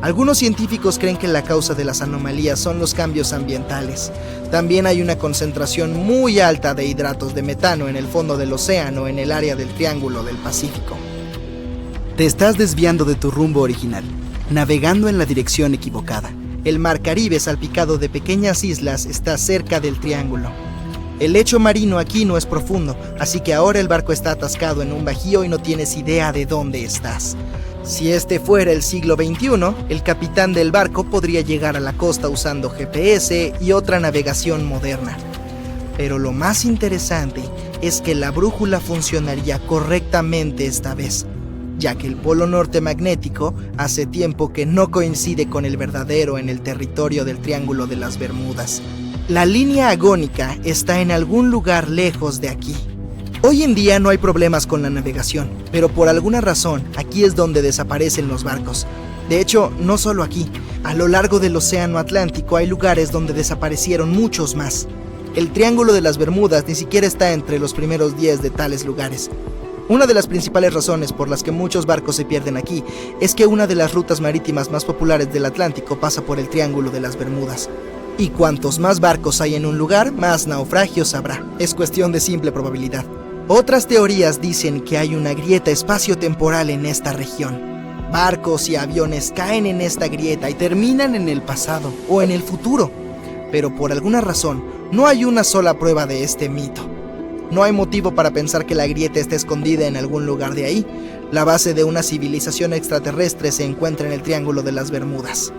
D: Algunos científicos creen que la causa de las anomalías son los cambios ambientales. También hay una concentración muy alta de hidratos de metano en el fondo del océano en el área del Triángulo del Pacífico. Te estás desviando de tu rumbo original, navegando en la dirección equivocada. El mar Caribe, salpicado de pequeñas islas, está cerca del triángulo. El lecho marino aquí no es profundo, así que ahora el barco está atascado en un bajío y no tienes idea de dónde estás. Si este fuera el siglo XXI, el capitán del barco podría llegar a la costa usando GPS y otra navegación moderna. Pero lo más interesante es que la brújula funcionaría correctamente esta vez, ya que el polo norte magnético hace tiempo que no coincide con el verdadero en el territorio del Triángulo de las Bermudas. La línea agónica está en algún lugar lejos de aquí. Hoy en día no hay problemas con la navegación, pero por alguna razón aquí es donde desaparecen los barcos. De hecho, no solo aquí, a lo largo del océano Atlántico hay lugares donde desaparecieron muchos más. El Triángulo de las Bermudas ni siquiera está entre los primeros 10 de tales lugares. Una de las principales razones por las que muchos barcos se pierden aquí es que una de las rutas marítimas más populares del Atlántico pasa por el Triángulo de las Bermudas. Y cuantos más barcos hay en un lugar, más naufragios habrá. Es cuestión de simple probabilidad. Otras teorías dicen que hay una grieta espaciotemporal en esta región. Barcos y aviones caen en esta grieta y terminan en el pasado o en el futuro. Pero por alguna razón, no hay una sola prueba de este mito. No hay motivo para pensar que la grieta esté escondida en algún lugar de ahí. La base de una civilización extraterrestre se encuentra en el Triángulo de las Bermudas.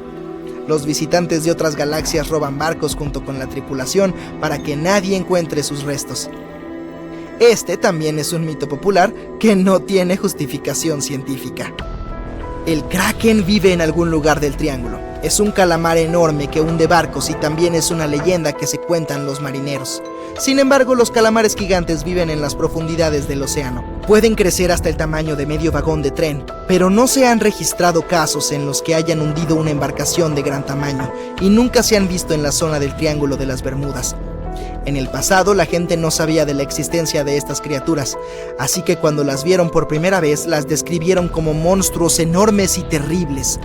D: Los visitantes de otras galaxias roban barcos junto con la tripulación para que nadie encuentre sus restos. Este también es un mito popular que no tiene justificación científica. El Kraken vive en algún lugar del triángulo. Es un calamar enorme que hunde barcos y también es una leyenda que se cuentan los marineros. Sin embargo, los calamares gigantes viven en las profundidades del océano. Pueden crecer hasta el tamaño de medio vagón de tren, pero no se han registrado casos en los que hayan hundido una embarcación de gran tamaño y nunca se han visto en la zona del Triángulo de las Bermudas. En el pasado, la gente no sabía de la existencia de estas criaturas, así que cuando las vieron por primera vez, las describieron como monstruos enormes y terribles.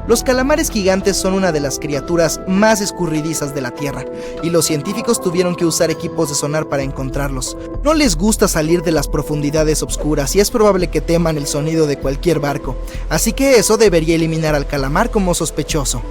D: Los calamares gigantes son una de las criaturas más escurridizas de la Tierra, y los científicos tuvieron que usar equipos de sonar para encontrarlos. No les gusta salir de las profundidades oscuras y es probable que teman el sonido de cualquier barco, así que eso debería eliminar al calamar como sospechoso.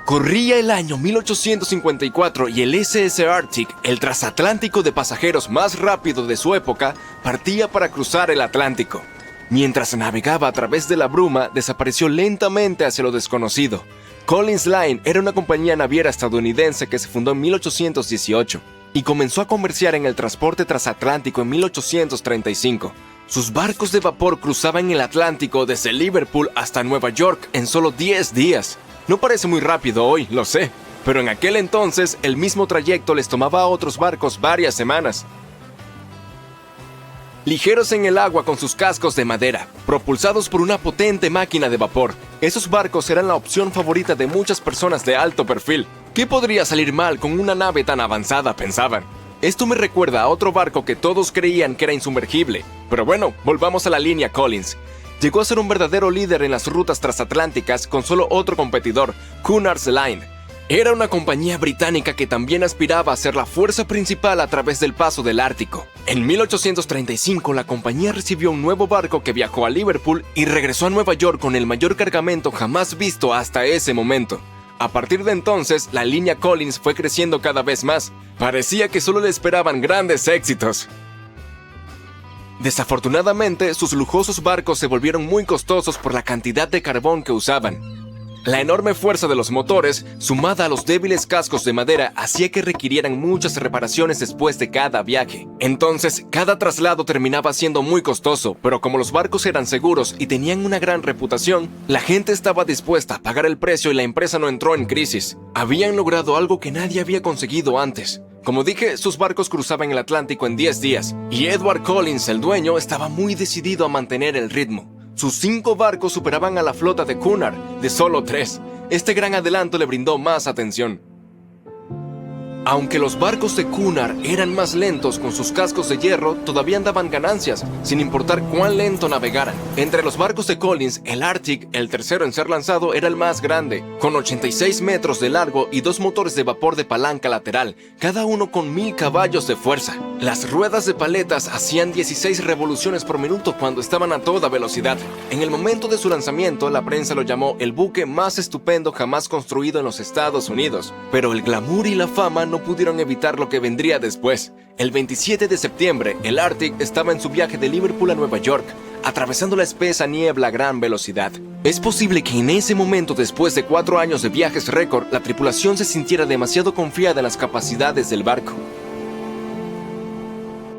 E: Corría el año 1854 y el SS Arctic, el transatlántico de pasajeros más rápido de su época, partía para cruzar el Atlántico. Mientras navegaba a través de la bruma, desapareció lentamente hacia lo desconocido. Collins Line era una compañía naviera estadounidense que se fundó en 1818 y comenzó a comerciar en el transporte transatlántico en 1835. Sus barcos de vapor cruzaban el Atlántico desde Liverpool hasta Nueva York en solo 10 días. No parece muy rápido hoy, lo sé, pero en aquel entonces el mismo trayecto les tomaba a otros barcos varias semanas. Ligeros en el agua con sus cascos de madera, propulsados por una potente máquina de vapor, esos barcos eran la opción favorita de muchas personas de alto perfil. ¿Qué podría salir mal con una nave tan avanzada?, pensaban. Esto me recuerda a otro barco que todos creían que era insumergible. Pero bueno, volvamos a la línea Collins. Llegó a ser un verdadero líder en las rutas transatlánticas con solo otro competidor, Cunard's Line. Era una compañía británica que también aspiraba a ser la fuerza principal a través del paso del Ártico. En 1835 la compañía recibió un nuevo barco que viajó a Liverpool y regresó a Nueva York con el mayor cargamento jamás visto hasta ese momento. A partir de entonces, la línea Collins fue creciendo cada vez más. Parecía que solo le esperaban grandes éxitos. Desafortunadamente, sus lujosos barcos se volvieron muy costosos por la cantidad de carbón que usaban. La enorme fuerza de los motores, sumada a los débiles cascos de madera, hacía que requirieran muchas reparaciones después de cada viaje. Entonces, cada traslado terminaba siendo muy costoso, pero como los barcos eran seguros y tenían una gran reputación, la gente estaba dispuesta a pagar el precio y la empresa no entró en crisis. Habían logrado algo que nadie había conseguido antes. Como dije, sus barcos cruzaban el Atlántico en 10 días, y Edward Collins, el dueño, estaba muy decidido a mantener el ritmo. Sus 5 barcos superaban a la flota de Cunard, de solo 3. Este gran adelanto le brindó más atención. Aunque los barcos de Cunard eran más lentos con sus cascos de hierro, todavía daban ganancias, sin importar cuán lento navegaran. Entre los barcos de Collins, el Arctic, el tercero en ser lanzado, era el más grande, con 86 metros de largo y 2 motores de vapor de palanca lateral, cada uno con 1000 caballos de fuerza. Las ruedas de paletas hacían 16 revoluciones por minuto cuando estaban a toda velocidad. En el momento de su lanzamiento, la prensa lo llamó el buque más estupendo jamás construido en los Estados Unidos, pero el glamour y la fama no pudieron evitar lo que vendría después. El 27 de septiembre, el Arctic estaba en su viaje de Liverpool a Nueva York, atravesando la espesa niebla a gran velocidad. Es posible que en ese momento, después de 4 años de viajes récord, la tripulación se sintiera demasiado confiada en las capacidades del barco.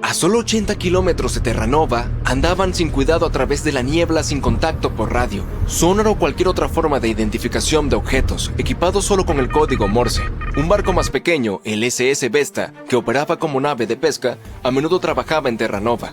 E: A solo 80 kilómetros de Terranova, andaban sin cuidado a través de la niebla sin contacto por radio, sonar o cualquier otra forma de identificación de objetos, equipados solo con el código Morse. Un barco más pequeño, el SS Vesta, que operaba como nave de pesca, a menudo trabajaba en Terranova.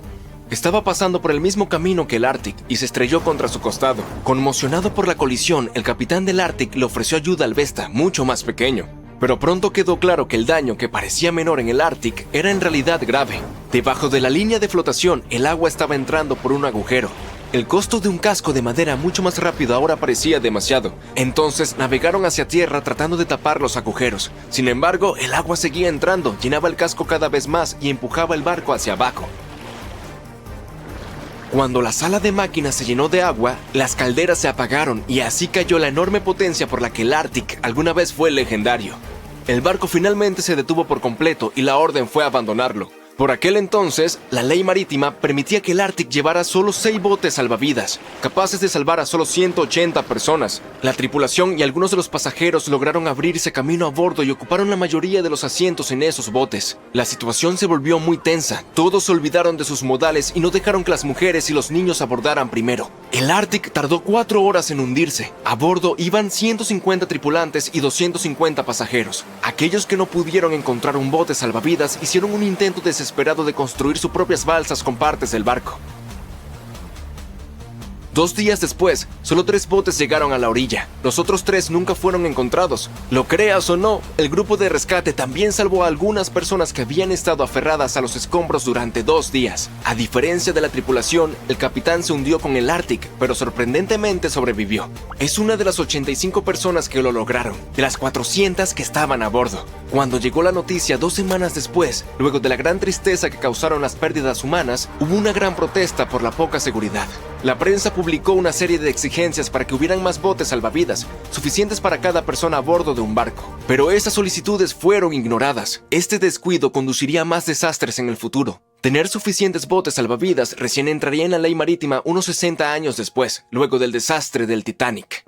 E: Estaba pasando por el mismo camino que el Arctic y se estrelló contra su costado. Conmocionado por la colisión, el capitán del Arctic le ofreció ayuda al Vesta, mucho más pequeño. Pero pronto quedó claro que el daño que parecía menor en el Arctic era en realidad grave. Debajo de la línea de flotación, el agua estaba entrando por un agujero. El costo de un casco de madera mucho más rápido ahora parecía demasiado. Entonces navegaron hacia tierra tratando de tapar los agujeros. Sin embargo, el agua seguía entrando, llenaba el casco cada vez más y empujaba el barco hacia abajo. Cuando la sala de máquinas se llenó de agua, las calderas se apagaron y así cayó la enorme potencia por la que el Arctic alguna vez fue legendario. El barco finalmente se detuvo por completo y la orden fue abandonarlo. Por aquel entonces, la ley marítima permitía que el Arctic llevara solo 6 botes salvavidas, capaces de salvar a solo 180 personas. La tripulación y algunos de los pasajeros lograron abrirse camino a bordo y ocuparon la mayoría de los asientos en esos botes. La situación se volvió muy tensa, todos se olvidaron de sus modales y no dejaron que las mujeres y los niños abordaran primero. El Arctic tardó 4 horas en hundirse. A bordo iban 150 tripulantes y 250 pasajeros. Aquellos que no pudieron encontrar un bote salvavidas hicieron un intento desesperado de construir sus propias balsas con partes del barco. 2 días después, solo 3 botes llegaron a la orilla. Los otros 3 nunca fueron encontrados. Lo creas o no, el grupo de rescate también salvó a algunas personas que habían estado aferradas a los escombros durante 2 días. A diferencia de la tripulación, el capitán se hundió con el Arctic, pero sorprendentemente sobrevivió. Es una de las 85 personas que lo lograron, de las 400 que estaban a bordo. Cuando llegó la noticia 2 semanas después, luego de la gran tristeza que causaron las pérdidas humanas, hubo una gran protesta por la poca seguridad. La prensa publicó una serie de exigencias para que hubieran más botes salvavidas, suficientes para cada persona a bordo de un barco. Pero esas solicitudes fueron ignoradas. Este descuido conduciría a más desastres en el futuro. Tener suficientes botes salvavidas recién entraría en la ley marítima unos 60 años después, luego del desastre del Titanic.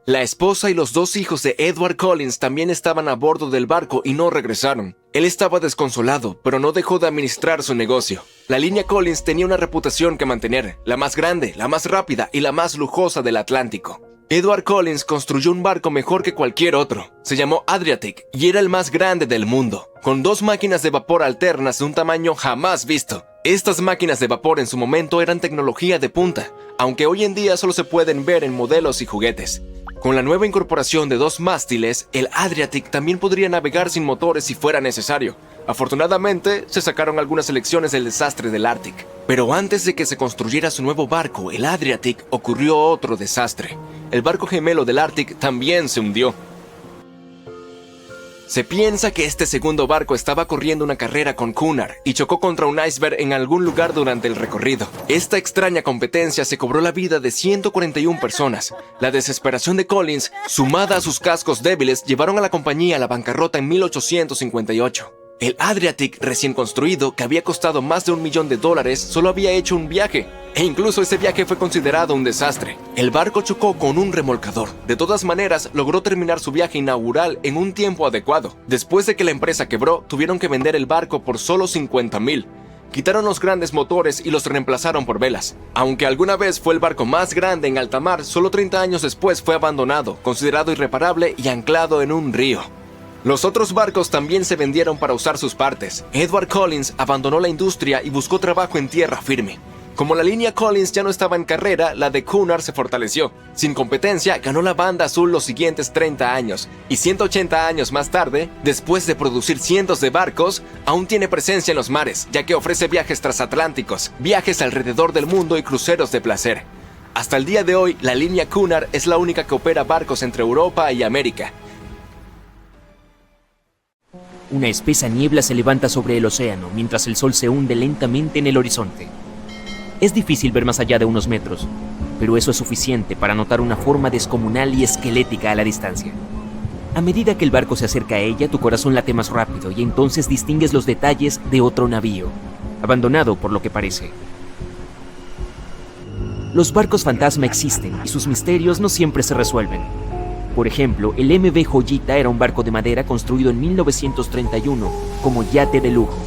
E: La esposa y los 2 hijos de Edward Collins también estaban a bordo del barco y no regresaron. Él estaba desconsolado, pero no dejó de administrar su negocio. La línea Collins tenía una reputación que mantener, la más grande, la más rápida y la más lujosa del Atlántico. Edward Collins construyó un barco mejor que cualquier otro. Se llamó Adriatic y era el más grande del mundo, con 2 máquinas de vapor alternas de un tamaño jamás visto. Estas máquinas de vapor en su momento eran tecnología de punta, aunque hoy en día solo se pueden ver en modelos y juguetes. Con la nueva incorporación de 2 mástiles, el Adriatic también podría navegar sin motores si fuera necesario. Afortunadamente, se sacaron algunas lecciones del desastre del Arctic. Pero antes de que se construyera su nuevo barco, el Adriatic, ocurrió otro desastre. El barco gemelo del Arctic también se hundió. Se piensa que este segundo barco estaba corriendo una carrera con Cunard y chocó contra un iceberg en algún lugar durante el recorrido. Esta extraña competencia se cobró la vida de 141 personas. La desesperación de Collins, sumada a sus cascos débiles, llevaron a la compañía a la bancarrota en 1858. El Adriatic recién construido, que había costado más de $1 millón, solo había hecho un viaje. E incluso ese viaje fue considerado un desastre. El barco chocó con un remolcador. De todas maneras, logró terminar su viaje inaugural en un tiempo adecuado. Después de que la empresa quebró, tuvieron que vender el barco por solo $50,000. Quitaron los grandes motores y los reemplazaron por velas. Aunque alguna vez fue el barco más grande en alta mar, solo 30 años después fue abandonado, considerado irreparable y anclado en un río. Los otros barcos también se vendieron para usar sus partes. Edward Collins abandonó la industria y buscó trabajo en tierra firme. Como la línea Collins ya no estaba en carrera, la de Cunard se fortaleció. Sin competencia, ganó la banda azul los siguientes 30 años, y 180 años más tarde, después de producir cientos de barcos, aún tiene presencia en los mares, ya que ofrece viajes transatlánticos, viajes alrededor del mundo y cruceros de placer. Hasta el día de hoy, la línea Cunard es la única que opera barcos entre Europa y América.
A: Una espesa niebla se levanta sobre el océano mientras el sol se hunde lentamente en el horizonte. Es difícil ver más allá de unos metros, pero eso es suficiente para notar una forma descomunal y esquelética a la distancia. A medida que el barco se acerca a ella, tu corazón late más rápido y entonces distingues los detalles de otro navío, abandonado por lo que parece. Los barcos fantasma existen y sus misterios no siempre se resuelven. Por ejemplo, el MV Joyita era un barco de madera construido en 1931 como yate de lujo.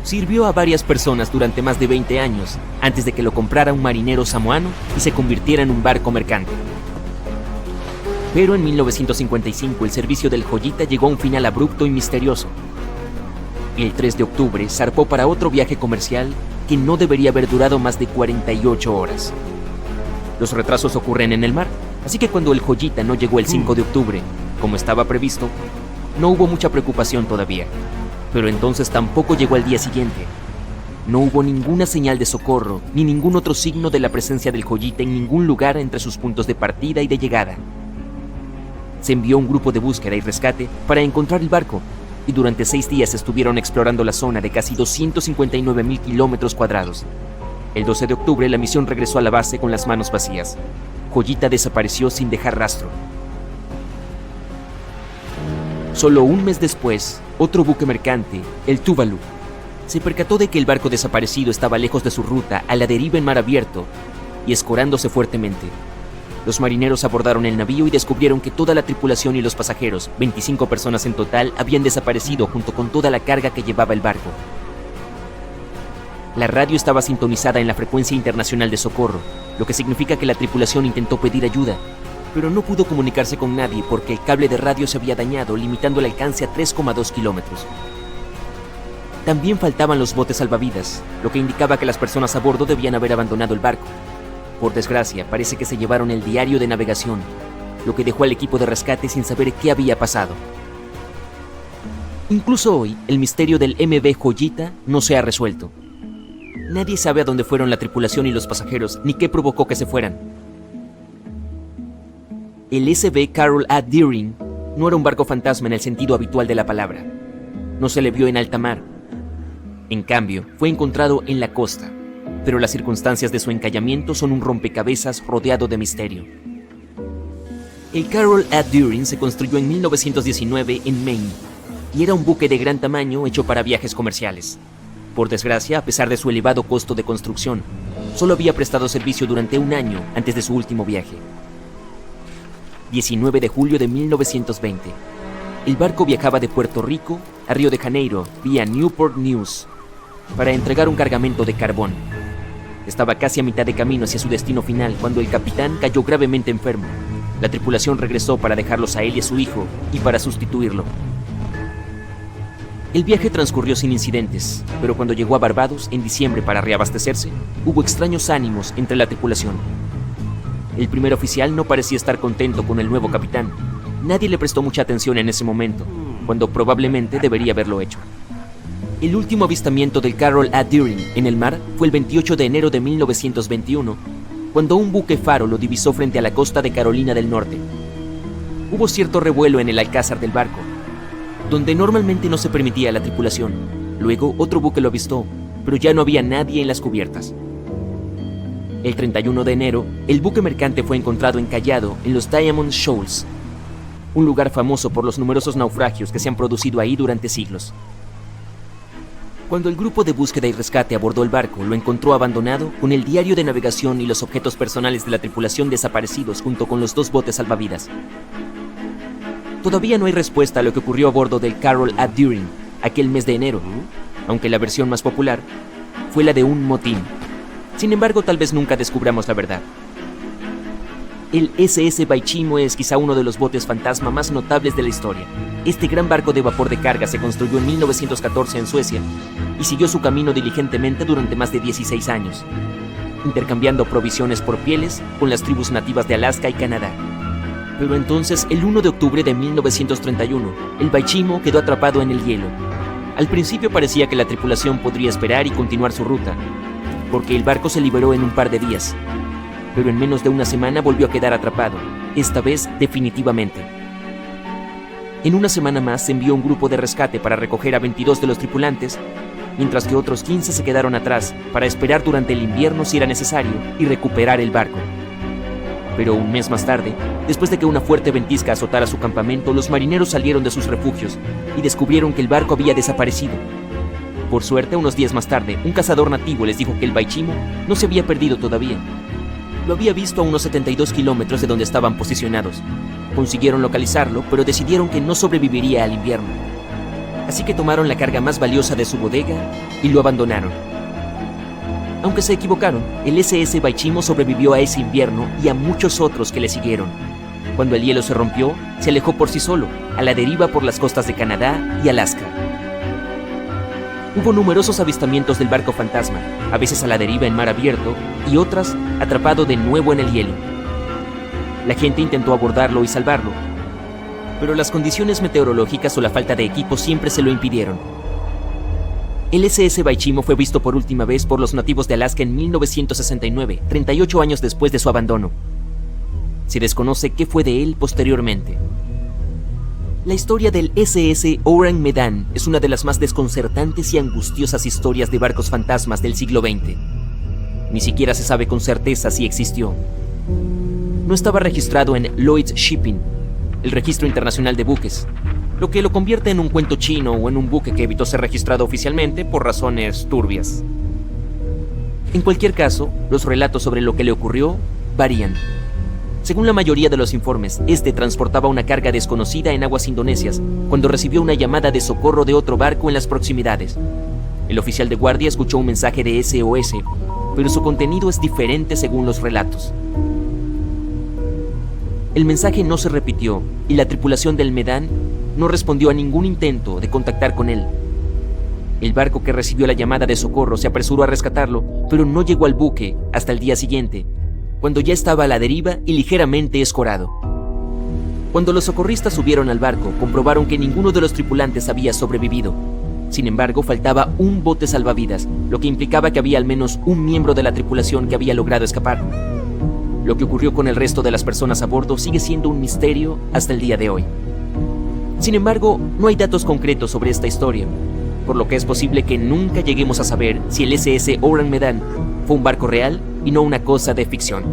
A: Sirvió a varias personas durante más de 20 años, antes de que lo comprara un marinero samoano y se convirtiera en un barco mercante. Pero en 1955 el servicio del Joyita llegó a un final abrupto y misterioso. El 3 de octubre zarpó para otro viaje comercial que no debería haber durado más de 48 horas. Los retrasos ocurren en el mar, así que cuando el Joyita no llegó el 5 de octubre, como estaba previsto, no hubo mucha preocupación todavía. Pero entonces tampoco llegó al día siguiente. No hubo ninguna señal de socorro, ni ningún otro signo de la presencia del Joyita en ningún lugar entre sus puntos de partida y de llegada. Se envió un grupo de búsqueda y rescate para encontrar el barco, y durante 6 días estuvieron explorando la zona de casi 259,000 kilómetros cuadrados. El 12 de octubre la misión regresó a la base con las manos vacías. Joyita desapareció sin dejar rastro. Solo un mes después, otro buque mercante, el Tuvalu, se percató de que el barco desaparecido estaba lejos de su ruta, a la deriva en mar abierto, y escorándose fuertemente. Los marineros abordaron el navío y descubrieron que toda la tripulación y los pasajeros, 25 personas en total, habían desaparecido junto con toda la carga que llevaba el barco. La radio estaba sintonizada en la frecuencia internacional de socorro, lo que significa que la tripulación intentó pedir ayuda, pero no pudo comunicarse con nadie porque el cable de radio se había dañado, limitando el alcance a 3,2 kilómetros. También faltaban los botes salvavidas, lo que indicaba que las personas a bordo debían haber abandonado el barco. Por desgracia, parece que se llevaron el diario de navegación, lo que dejó al equipo de rescate sin saber qué había pasado. Incluso hoy, el misterio del MV Joyita no se ha resuelto. Nadie sabe a dónde fueron la tripulación y los pasajeros, ni qué provocó que se fueran. El SV Carol A. Deering no era un barco fantasma en el sentido habitual de la palabra. No se le vio en alta mar. En cambio, fue encontrado en la costa, pero las circunstancias de su encallamiento son un rompecabezas rodeado de misterio. El Carol A. Deering se construyó en 1919 en Maine y era un buque de gran tamaño hecho para viajes comerciales. Por desgracia, a pesar de su elevado costo de construcción, solo había prestado servicio durante un año antes de su último viaje. 19 de julio de 1920. El barco viajaba de Puerto Rico a Río de Janeiro vía Newport News para entregar un cargamento de carbón. Estaba casi a mitad de camino hacia su destino final cuando el capitán cayó gravemente enfermo. La tripulación regresó para dejarlos a él y a su hijo y para sustituirlo. El viaje transcurrió sin incidentes, pero cuando llegó a Barbados en diciembre para reabastecerse, hubo extraños ánimos entre la tripulación. El primer oficial no parecía estar contento con el nuevo capitán. Nadie le prestó mucha atención en ese momento, cuando probablemente debería haberlo hecho. El último avistamiento del Carol A. Deering en el mar fue el 28 de enero de 1921, cuando un buque faro lo divisó frente a la costa de Carolina del Norte. Hubo cierto revuelo en el alcázar del barco, donde normalmente no se permitía a la tripulación. Luego otro buque lo avistó, pero ya no había nadie en las cubiertas. El 31 de enero, el buque mercante fue encontrado encallado en los Diamond Shoals, un lugar famoso por los numerosos naufragios que se han producido ahí durante siglos. Cuando el grupo de búsqueda y rescate abordó el barco, lo encontró abandonado con el diario de navegación y los objetos personales de la tripulación desaparecidos junto con los 2 botes salvavidas. Todavía no hay respuesta a lo que ocurrió a bordo del Carol A. Deering aquel mes de enero, aunque la versión más popular fue la de un motín. Sin embargo, tal vez nunca descubramos la verdad. El SS Baichimo es quizá uno de los botes fantasma más notables de la historia. Este gran barco de vapor de carga se construyó en 1914 en Suecia y siguió su camino diligentemente durante más de 16 años. intercambiando provisiones por pieles con las tribus nativas de Alaska y Canadá. Pero entonces, el 1 de octubre de 1931, el Baichimo quedó atrapado en el hielo. Al principio parecía que la tripulación podría esperar y continuar su ruta, porque el barco se liberó en un par de días. Pero en menos de una semana volvió a quedar atrapado, esta vez definitivamente. En una semana más se envió un grupo de rescate para recoger a 22 de los tripulantes, mientras que otros 15 se quedaron atrás para esperar durante el invierno si era necesario y recuperar el barco. Pero un mes más tarde, después de que una fuerte ventisca azotara su campamento, los marineros salieron de sus refugios y descubrieron que el barco había desaparecido. Por suerte, unos días más tarde, un cazador nativo les dijo que el Baichimo no se había perdido todavía. Lo había visto a unos 72 kilómetros de donde estaban posicionados. Consiguieron localizarlo, pero decidieron que no sobreviviría al invierno. Así que tomaron la carga más valiosa de su bodega y lo abandonaron. Aunque se equivocaron, el SS Baichimo sobrevivió a ese invierno y a muchos otros que le siguieron. Cuando el hielo se rompió, se alejó por sí solo, a la deriva por las costas de Canadá y Alaska. Hubo numerosos avistamientos del barco fantasma, a veces a la deriva en mar abierto y otras atrapado de nuevo en el hielo. La gente intentó abordarlo y salvarlo, pero las condiciones meteorológicas o la falta de equipo siempre se lo impidieron. El SS Baichimo fue visto por última vez por los nativos de Alaska en 1969, 38 años después de su abandono. Se desconoce qué fue de él posteriormente. La historia del SS Orang Medan es una de las más desconcertantes y angustiosas historias de barcos fantasmas del siglo XX. Ni siquiera se sabe con certeza si existió. No estaba registrado en Lloyd's Shipping, el registro internacional de buques, lo que lo convierte en un cuento chino o en un buque que evitó ser registrado oficialmente por razones turbias. En cualquier caso, los relatos sobre lo que le ocurrió varían. Según la mayoría de los informes, este transportaba una carga desconocida en aguas indonesias cuando recibió una llamada de socorro de otro barco en las proximidades. El oficial de guardia escuchó un mensaje de SOS, pero su contenido es diferente según los relatos. El mensaje no se repitió y la tripulación del Medan no respondió a ningún intento de contactar con él. El barco que recibió la llamada de socorro se apresuró a rescatarlo, pero no llegó al buque hasta el día siguiente, cuando ya estaba a la deriva y ligeramente escorado. Cuando los socorristas subieron al barco, comprobaron que ninguno de los tripulantes había sobrevivido. Sin embargo, faltaba un bote salvavidas, lo que implicaba que había al menos un miembro de la tripulación que había logrado escapar. Lo que ocurrió con el resto de las personas a bordo sigue siendo un misterio hasta el día de hoy. Sin embargo, no hay datos concretos sobre esta historia, por lo que es posible que nunca lleguemos a saber si el SS Orang Medan fue un barco real y no una cosa de ficción.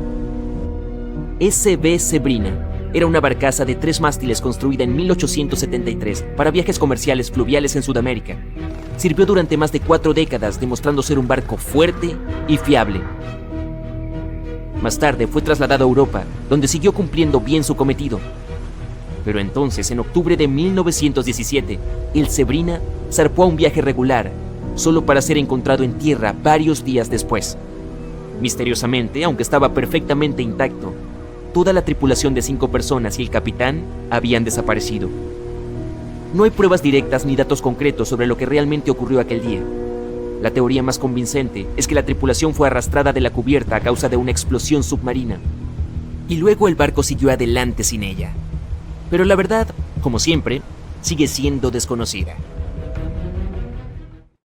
A: SB Sebrina era una barcaza de 3 mástiles construida en 1873 para viajes comerciales fluviales en Sudamérica. Sirvió durante más de 4 décadas, demostrando ser un barco fuerte y fiable. Más tarde fue trasladado a Europa, donde siguió cumpliendo bien su cometido. Pero entonces, en octubre de 1917, el Sebrina zarpó a un viaje regular, solo para ser encontrado en tierra varios días después. Misteriosamente, aunque estaba perfectamente intacto, toda la tripulación de 5 personas y el capitán habían desaparecido. No hay pruebas directas ni datos concretos sobre lo que realmente ocurrió aquel día. La teoría más convincente es que la tripulación fue arrastrada de la cubierta a causa de una explosión submarina, y luego el barco siguió adelante sin ella. Pero la verdad, como siempre, sigue siendo desconocida.